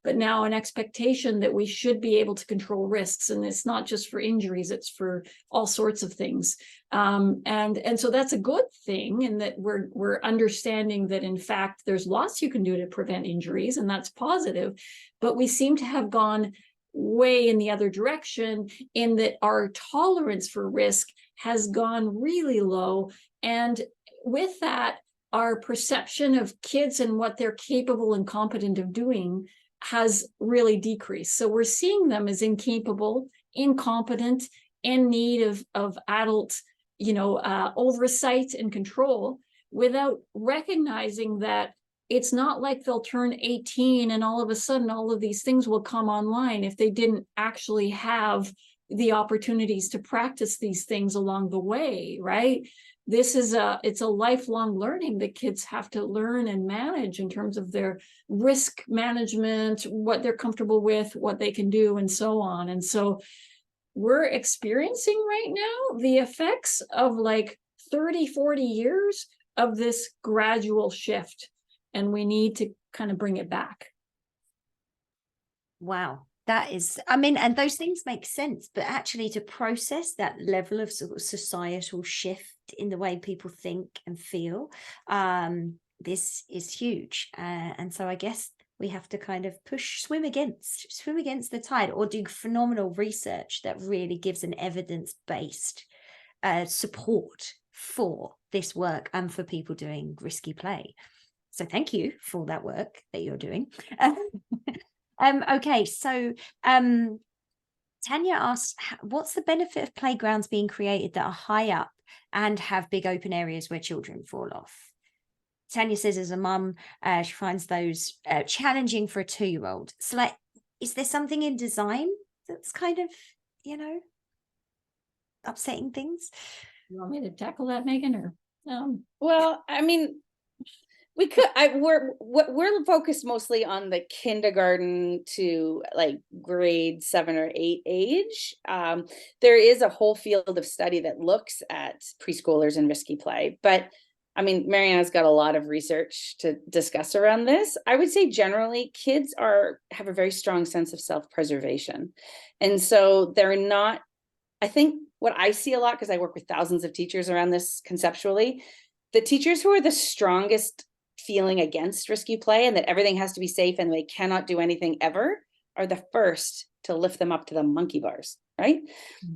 but now an expectation that we should be able to control risks. And it's not just for injuries, it's for all sorts of things. And so that's a good thing, in that we're understanding that in fact there's lots you can do to prevent injuries, and that's positive. But we seem to have gone way in the other direction, in that our tolerance for risk has gone really low. And with that, our perception of kids and what they're capable and competent of doing has really decreased. So we're seeing them as incapable, incompetent, in need of adult, you know, oversight and control, without recognizing that it's not like they'll turn 18 and all of a sudden all of these things will come online if they didn't actually have the opportunities to practice these things along the way, right? This is it's a lifelong learning that kids have to learn and manage in terms of their risk management, what they're comfortable with, what they can do, and so on. And so we're experiencing right now the effects of like 30, 40 years of this gradual shift, and we need to kind of bring it back. Wow. That is, I mean, and those things make sense, but actually to process that level of sort of societal shift in the way people think and feel, this is huge. And so I guess we have to kind of swim against the tide, or do phenomenal research that really gives an evidence-based support for this work and for people doing risky play. So thank you for that work that you're doing. Okay, so Tanya asks, what's the benefit of playgrounds being created that are high up and have big open areas where children fall off? Tanya says, as a mum, she finds those challenging for a 2-year-old. So, like, is there something in design that's kind of, you know, upsetting things? You want me to tackle that, Megan, or? Well, I mean, we could, we're focused mostly on the kindergarten to like grade 7 or 8 age. There is a whole field of study that looks at preschoolers and risky play, but I mean, Mariana's got a lot of research to discuss around this. I would say generally kids have a very strong sense of self-preservation. And so they're not, I think what I see a lot, because I work with thousands of teachers around this conceptually, the teachers who are the strongest feeling against risky play and that everything has to be safe and they cannot do anything ever are the first to lift them up to the monkey bars, right?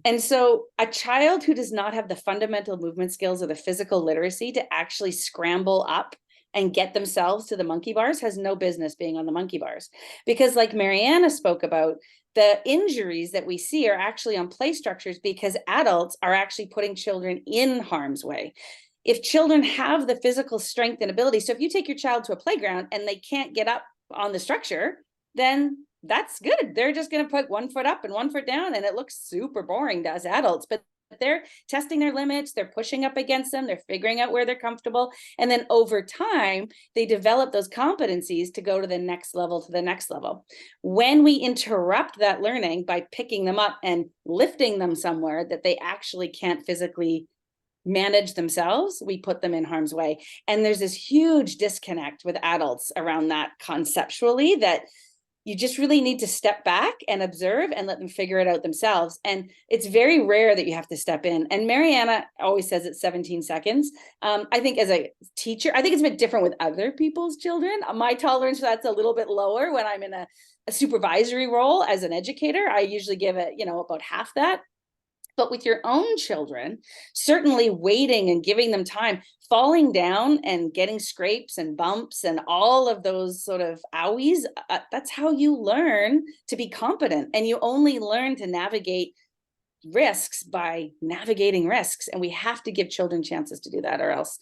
And so a child who does not have the fundamental movement skills or the physical literacy to actually scramble up and get themselves to the monkey bars has no business being on the monkey bars. Because like Mariana spoke about, the injuries that we see are actually on play structures because adults are actually putting children in harm's way. If children have the physical strength and ability, so if you take your child to a playground and they can't get up on the structure, then that's good. They're just going to put 1 foot up and 1 foot down, and it looks super boring to us adults, but they're testing their limits, they're pushing up against them, they're figuring out where they're comfortable. And then over time, they develop those competencies to go to the next level, to the next level. When we interrupt that learning by picking them up and lifting them somewhere that they actually can't physically manage themselves, we put them in harm's way. And there's this huge disconnect with adults around that conceptually, that you just really need to step back and observe and let them figure it out themselves. And it's very rare that you have to step in. And Mariana always says it's 17 seconds. I think as a teacher, I think it's a bit different with other people's children. My tolerance for that's a little bit lower when I'm in a supervisory role as an educator. I usually give it, about half that. But with your own children, certainly waiting and giving them time, falling down and getting scrapes and bumps and all of those sort of owies, that's how you learn to be competent. And you only learn to navigate risks by navigating risks. And we have to give children chances to do that, or else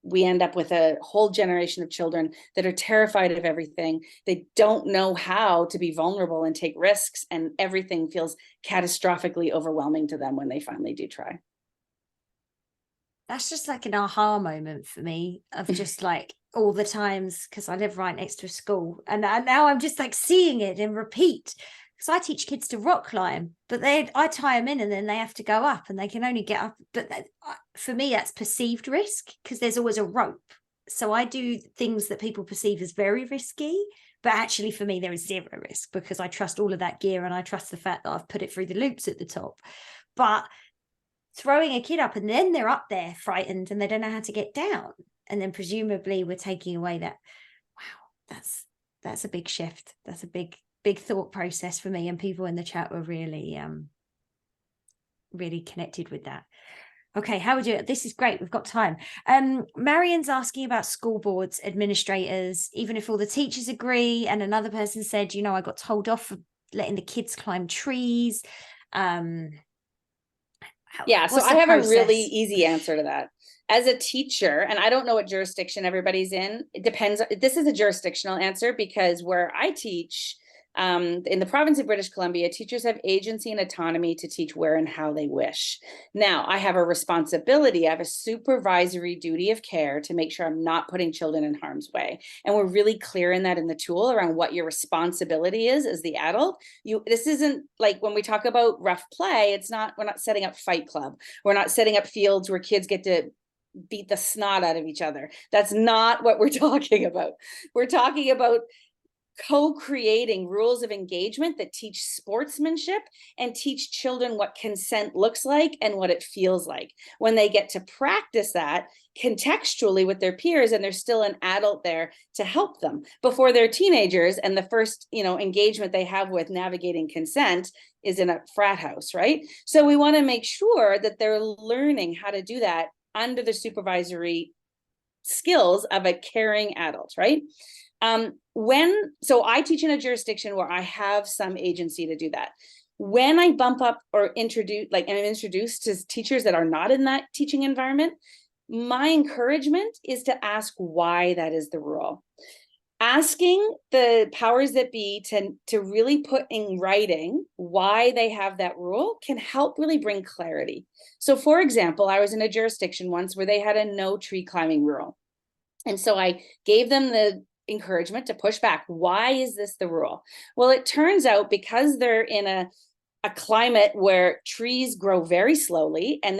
we end up with a whole generation of children that are terrified of everything. They don't know how to be vulnerable and take risks, and everything feels catastrophically overwhelming to them when they finally do try. That's just like an aha moment for me of just like all the times, because I live right next to a school, and now I'm just like seeing it in repeat. Because I teach kids to rock climb, but I tie them in and then they have to go up, and they can only get up. But for me, that's perceived risk because there's always a rope. So I do things that people perceive as very risky, but actually for me, there is zero risk because I trust all of that gear and I trust the fact that I've put it through the loops at the top. But throwing a kid up and then they're up there frightened and they don't know how to get down. And then presumably we're taking away that, wow, that's a big shift. That's a big thought process for me, and people in the chat were really connected with that. Okay, how would you, this is great, we've got time. Marian's asking about school boards, administrators, even if all the teachers agree, and another person said, I got told off for letting the kids climb trees. Yeah, so I have a really easy answer to that. As a teacher, and I don't know what jurisdiction everybody's in, it depends. This is a jurisdictional answer because where I teach, in the province of British Columbia, teachers have agency and autonomy to teach where and how they wish. Now, I have a responsibility, I have a supervisory duty of care to make sure I'm not putting children in harm's way. And we're really clear in that in the tool around what your responsibility is as the adult. This isn't like when we talk about rough play, we're not setting up Fight Club. We're not setting up fields where kids get to beat the snot out of each other. That's not what we're talking about. We're talking about co-creating rules of engagement that teach sportsmanship and teach children what consent looks like and what it feels like when they get to practice that contextually with their peers, and there's still an adult there to help them before they're teenagers. And the first, engagement they have with navigating consent is in a frat house, right? So we want to make sure that they're learning how to do that under the supervisory skills of a caring adult, right? So I teach in a jurisdiction where I have some agency to do that. When I bump up or introduce, like, and I'm introduced to teachers that are not in that teaching environment, my encouragement is to ask why that is the rule. Asking the powers that be to really put in writing why they have that rule can help really bring clarity. So for example, I was in a jurisdiction once where they had a no tree climbing rule. And so I gave them the encouragement to push back. Why is this the rule? Well, it turns out because they're in a climate where trees grow very slowly and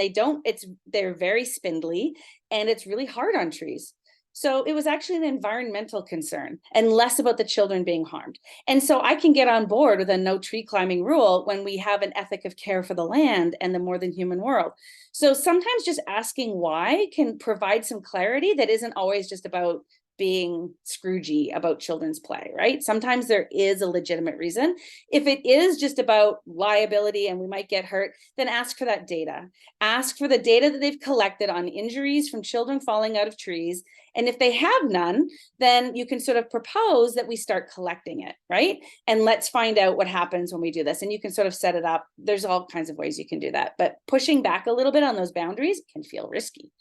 they're very spindly and it's really hard on trees. So it was actually an environmental concern and less about the children being harmed. And so I can get on board with a no tree climbing rule when we have an ethic of care for the land and the more than human world. So sometimes just asking why can provide some clarity that isn't always just about being Scroogey about children's play, right? Sometimes there is a legitimate reason. If it is just about liability and we might get hurt, then ask for that data. Ask for the data that they've collected on injuries from children falling out of trees. And if they have none, then you can sort of propose that we start collecting it, right? And let's find out what happens when we do this. And you can sort of set it up. There's all kinds of ways you can do that. But pushing back a little bit on those boundaries can feel risky,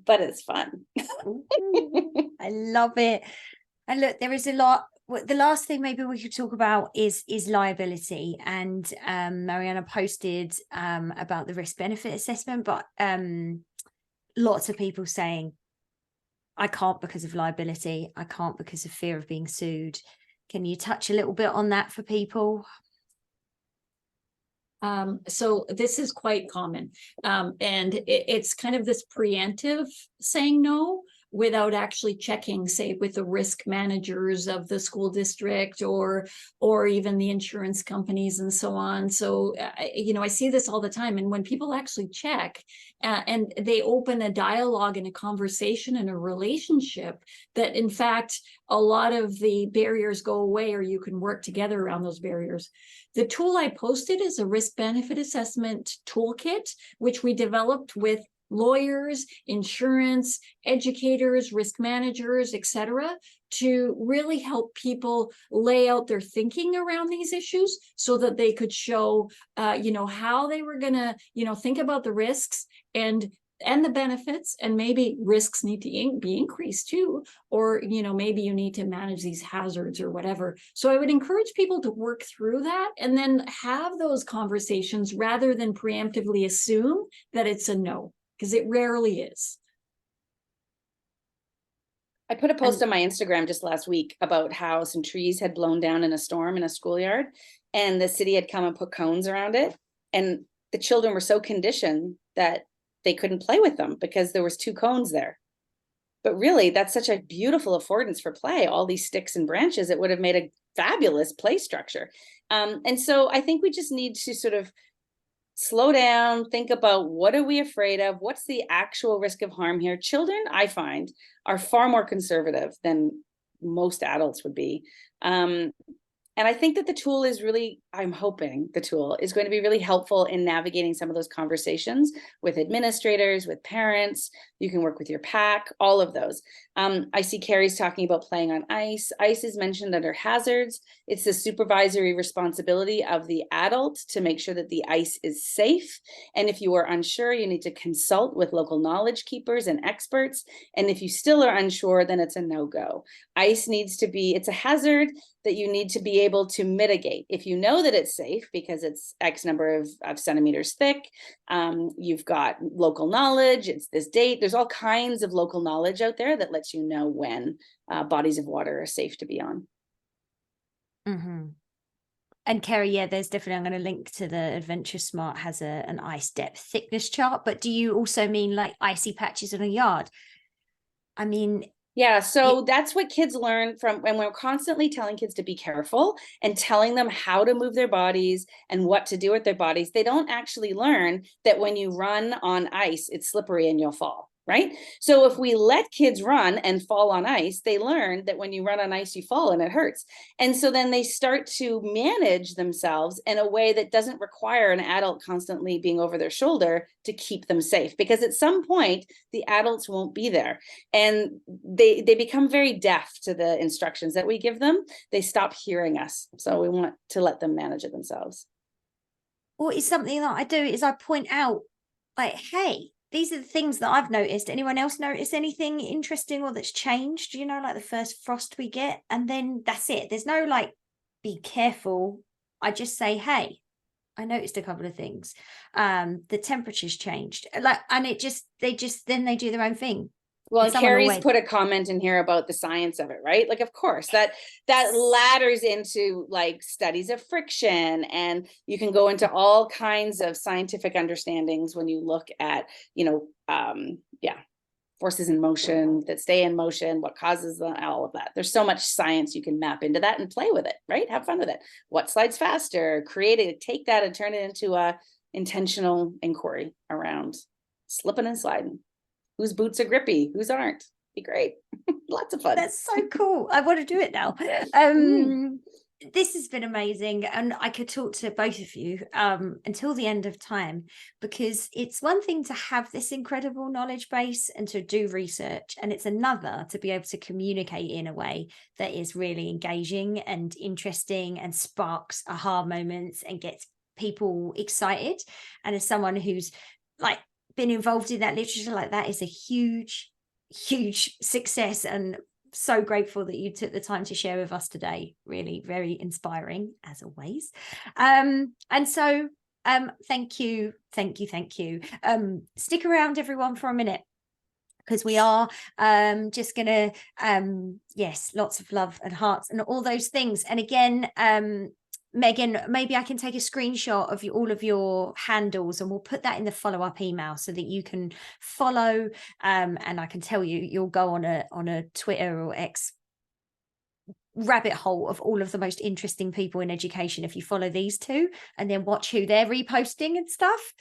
but it's fun. I love it. And look, there is a lot. The last thing maybe we could talk about is liability. And Mariana posted about the risk benefit assessment, but lots of people saying, I can't because of liability. I can't because of fear of being sued. Can you touch a little bit on that for people? So this is quite common. And it's kind of this preemptive saying no without actually checking, say, with the risk managers of the school district or even the insurance companies and so on. So, I see this all the time. And when people actually check and they open a dialogue and a conversation and a relationship, that in fact, a lot of the barriers go away, or you can work together around those barriers. The tool I posted is a risk benefit assessment toolkit, which we developed with lawyers, insurance, educators, risk managers, etc., to really help people lay out their thinking around these issues so that they could show, how they were going to, think about the risks and the benefits, and maybe risks need to be increased too, or maybe you need to manage these hazards or whatever. So I would encourage people to work through that and then have those conversations rather than preemptively assume that it's a no, because it rarely is. I put a post on my Instagram just last week about how some trees had blown down in a storm in a schoolyard, and the city had come and put cones around it, and the children were so conditioned that they couldn't play with them because there was 2 cones there. But really, that's such a beautiful affordance for play, all these sticks and branches. It would have made a fabulous play structure. And so I think we just need to sort of slow down, think about, what are we afraid of? What's the actual risk of harm here? Children, I find, are far more conservative than most adults would be. And I think that the tool is really, I'm hoping the tool is going to be really helpful in navigating some of those conversations with administrators, with parents. You can work with your PAC, all of those. I see Carrie's talking about playing on ice. Ice is mentioned under hazards. It's the supervisory responsibility of the adult to make sure that the ice is safe. And if you are unsure, you need to consult with local knowledge keepers and experts. And if you still are unsure, then it's a no-go. Ice needs to be, it's a hazard that you need to be able to mitigate. If you know that it's safe because it's X number of centimeters thick, you've got local knowledge, it's this date, there's all kinds of local knowledge out there that lets you know when bodies of water are safe to be on. Mm-hmm. And Kerry, yeah, there's definitely, I'm going to link to the Adventure Smart has an ice depth thickness chart, but do you also mean like icy patches in a yard? I mean, yeah, so that's what kids learn from when we're constantly telling kids to be careful and telling them how to move their bodies and what to do with their bodies. They don't actually learn that when you run on ice, it's slippery and you'll fall, right? So if we let kids run and fall on ice, they learn that when you run on ice, you fall and it hurts. And so then they start to manage themselves in a way that doesn't require an adult constantly being over their shoulder to keep them safe, because at some point the adults won't be there and they become very deaf to the instructions that we give them. They stop hearing us. So we want to let them manage it themselves. or is something that I do is I point out, like, hey, these are the things that I've noticed. Anyone else notice anything interesting or that's changed? You know, like the first frost we get, and then that's it. There's no like, be careful. I just say, hey, I noticed a couple of things. The temperature's changed. Like, and they do their own thing. Well, And and someone Carrie's always- put a comment in here about the science of it, right? Like, of course, that ladders into like studies of friction, and you can go into all kinds of scientific understandings when you look at, forces in motion that stay in motion, what causes them, all of that. There's so much science you can map into that and play with it, right? Have fun with it. What slides faster? Create it, take that and turn it into a intentional inquiry around slipping and sliding. Whose boots are grippy, whose aren't. Be great. Lots of fun. That's so cool. I want to do it now. This has been amazing, and I could talk to both of you until the end of time, because it's one thing to have this incredible knowledge base and to do research, and it's another to be able to communicate in a way that is really engaging and interesting and sparks aha moments and gets people excited. And as someone who's like been involved in that literature, like, that is a huge success, and so grateful that you took the time to share with us today. Really very inspiring as always. And so thank you. Stick around everyone for a minute, because we are just gonna yes, lots of love and hearts and all those things. And again, Megan, maybe I can take a screenshot of all of your handles, and we'll put that in the follow-up email so that you can follow, and I can tell you'll go on a Twitter or X rabbit hole of all of the most interesting people in education if you follow these two and then watch who they're reposting and stuff.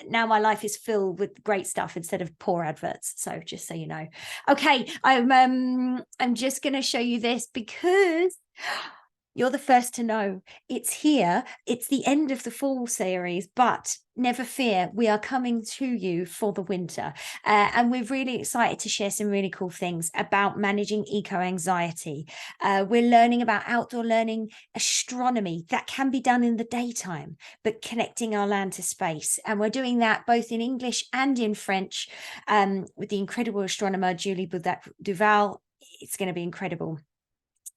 Now my life is filled with great stuff instead of poor adverts, so just so you know. Okay, I'm just going to show you this because you're the first to know. It's here. It's the end of the fall series, but never fear, we are coming to you for the winter. And we're really excited to share some really cool things about managing eco-anxiety. We're learning about outdoor learning, astronomy that can be done in the daytime, but connecting our land to space. And we're doing that both in English and in French with the incredible astronomer Julie Duval. It's going to be incredible.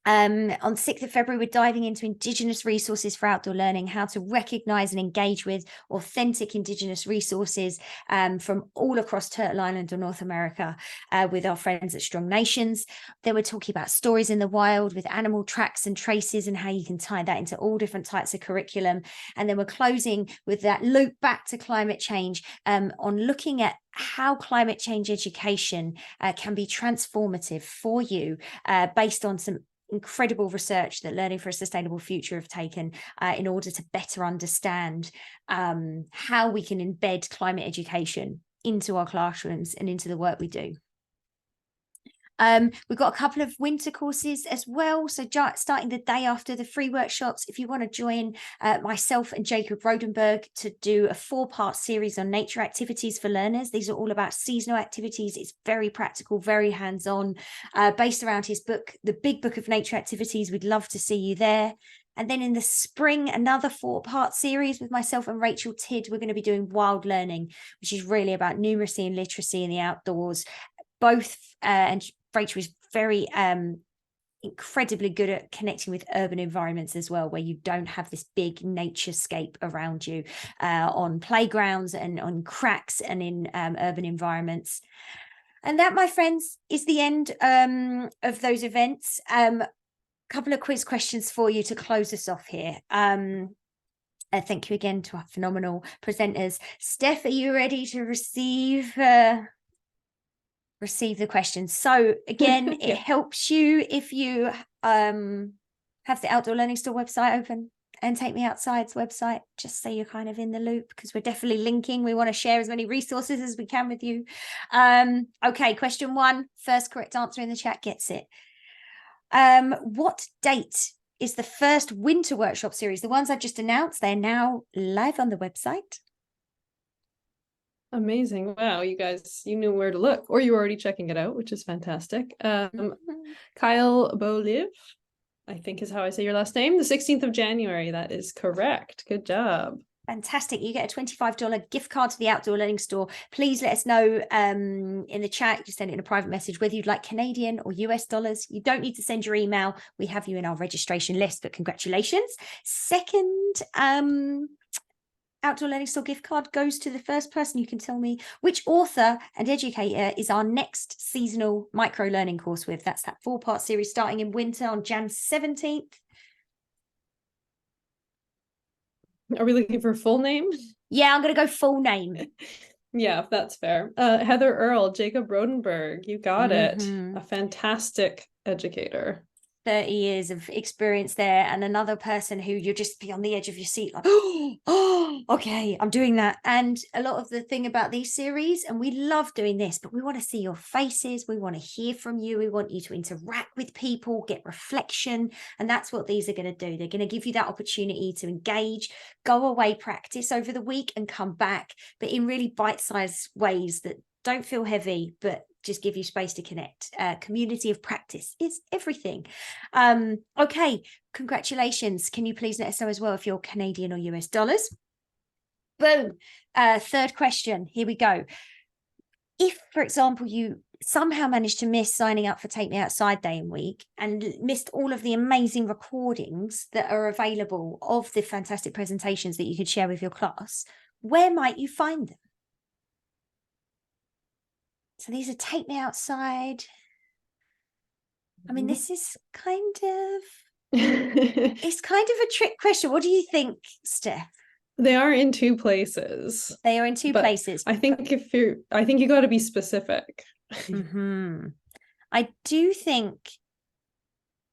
On 6th of February, we're diving into Indigenous resources for outdoor learning, how to recognise and engage with authentic Indigenous resources from all across Turtle Island or North America with our friends at Strong Nations. Then we're talking about stories in the wild with animal tracks and traces and how you can tie that into all different types of curriculum. And then we're closing with that loop back to climate change on looking at how climate change education can be transformative for you based on some incredible research that Learning for a Sustainable Future have taken in order to better understand how we can embed climate education into our classrooms and into the work we do. We've got a couple of winter courses as well. So starting the day after the free workshops, if you want to join myself and Jacob Rodenberg to do a 4-part series on nature activities for learners. These are all about seasonal activities. It's very practical, very hands-on, based around his book, The Big Book of Nature Activities. We'd love to see you there. And then in the spring, another 4-part series with myself and Rachel Tidd. We're going to be doing wild learning, which is really about numeracy and literacy in the outdoors. Both, and Rachel is very incredibly good at connecting with urban environments as well, where you don't have this big naturescape around you on playgrounds and on cracks and in urban environments. And that, my friends, is the end of those events. Couple of quiz questions for you to close us off here. Thank you again to our phenomenal presenters. Steph, are you ready to receive the questions? So again, it helps you if you have the Outdoor Learning Store website open and Take Me Outside's website, just so you're kind of in the loop, because we're definitely linking. We want to share as many resources as we can with you. Okay, question 1, first correct answer in the chat gets it. What date is the first winter workshop series? The ones I've just announced, they're now live on the website. Amazing. Wow, you guys, you knew where to look, or you were already checking it out, which is fantastic. Kyle Boliv, I think is how I say your last name. The 16th of January. That is correct. Good job. Fantastic. You get a $25 gift card to the Outdoor Learning Store. Please let us know in the chat. You can send it in a private message whether you'd like Canadian or US dollars. You don't need to send your email. We have you in our registration list, but congratulations. Second Outdoor Learning Store gift card goes to the first person. You can tell me which author and educator is our next seasonal micro learning course with. That's that 4-part series starting in winter on Jan 17th. Are we looking for full name? Yeah, I'm going to go full name. Yeah, if that's fair. Heather Earl, Jacob Rodenberg, you got it. Mhm. A fantastic educator. 30 years of experience there, and another person who you'll just be on the edge of your seat like, oh, okay, I'm doing that. And a lot of the thing about these series, and we love doing this, but we want to see your faces, we want to hear from you, we want you to interact with people, get reflection, and that's what these are going to do. They're going to give you that opportunity to engage, go away, practice over the week, and come back, but in really bite-sized ways that don't feel heavy, but just give you space to connect. Community of practice is everything. Okay, congratulations. Can you please let us know as well if you're Canadian or US dollars? Boom. Third question. Here we go. If, for example, you somehow managed to miss signing up for Take Me Outside Day and Week and missed all of the amazing recordings that are available of the fantastic presentations that you could share with your class, where might you find them? So these are Take Me Outside. I mean, this is kind of, it's kind of a trick question. What do you think, Steph? They are in 2 places. They are in 2 but places. I think you got to be specific. I do think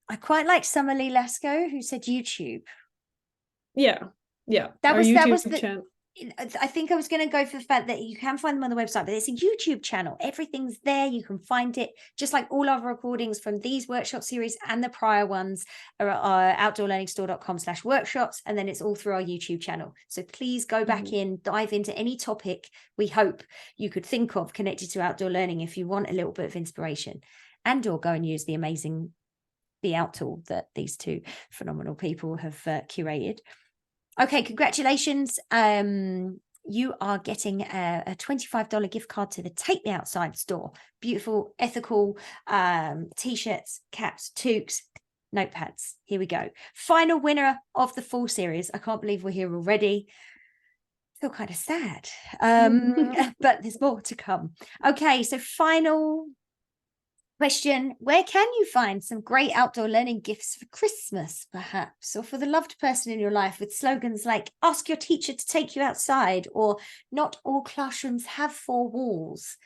I quite like Summerlee Lesko, who said YouTube. Yeah. That was the channel. I think I was going to go for the fact that you can find them on the website, but it's a YouTube channel. Everything's there. You can find it. Just like all our recordings from these workshop series and the prior ones are at outdoorlearningstore.com/workshops. And then it's all through our YouTube channel. So please go back in, dive into any topic we hope you could think of connected to outdoor learning if you want a little bit of inspiration, and or go and use the amazing Be Out tool that these 2 phenomenal people have curated. Okay, congratulations. You are getting a $25 gift card to the Take Me Outside store. Beautiful, ethical t-shirts, caps, toques, notepads. Here we go. Final winner of the fall series. I can't believe we're here already. I feel kind of sad, but there's more to come. Okay, so final question: where can you find some great outdoor learning gifts for Christmas, perhaps, or for the loved person in your life, with slogans like ask your teacher to take you outside, or not all classrooms have 4 walls?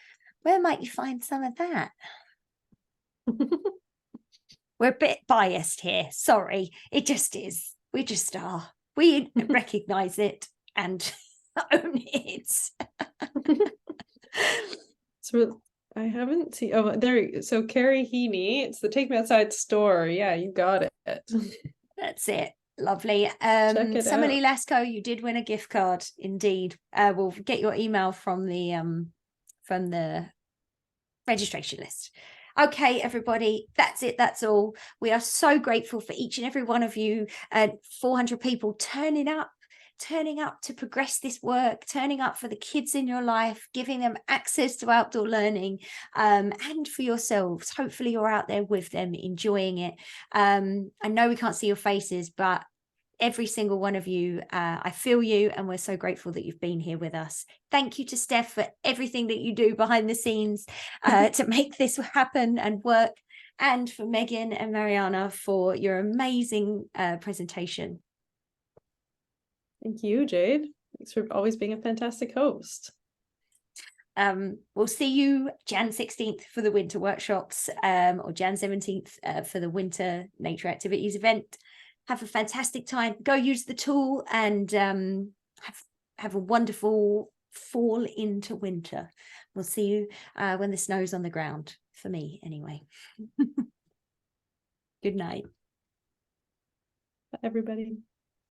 Where might you find some of that? We're a bit biased here. Sorry, it just is. We just are. We recognize it and own it. So I haven't seen. Oh, there. So Carrie Heaney, it's the Take Me Outside store. Yeah, you got it. That's it. Lovely. Check it Summerlee out. Lesko, you did win a gift card. Indeed. We'll get your email from the registration list. Okay, everybody, that's it. That's all. We are so grateful for each and every one of you, 400 people turning up to progress this work, turning up for the kids in your life, giving them access to outdoor learning, and for yourselves. Hopefully you're out there with them, enjoying it. I know we can't see your faces, but every single one of you, I feel you, and we're so grateful that you've been here with us. Thank you to Steph for everything that you do behind the scenes to make this happen and work, and for Megan and Mariana for your amazing presentation. Thank you, Jade. Thanks for always being a fantastic host. We'll see you Jan 16th for the winter workshops, or Jan 17th for the winter nature activities event. Have a fantastic time. Go use the tool and have a wonderful fall into winter. We'll see you when the snow's on the ground, for me anyway. Good night. Bye, everybody.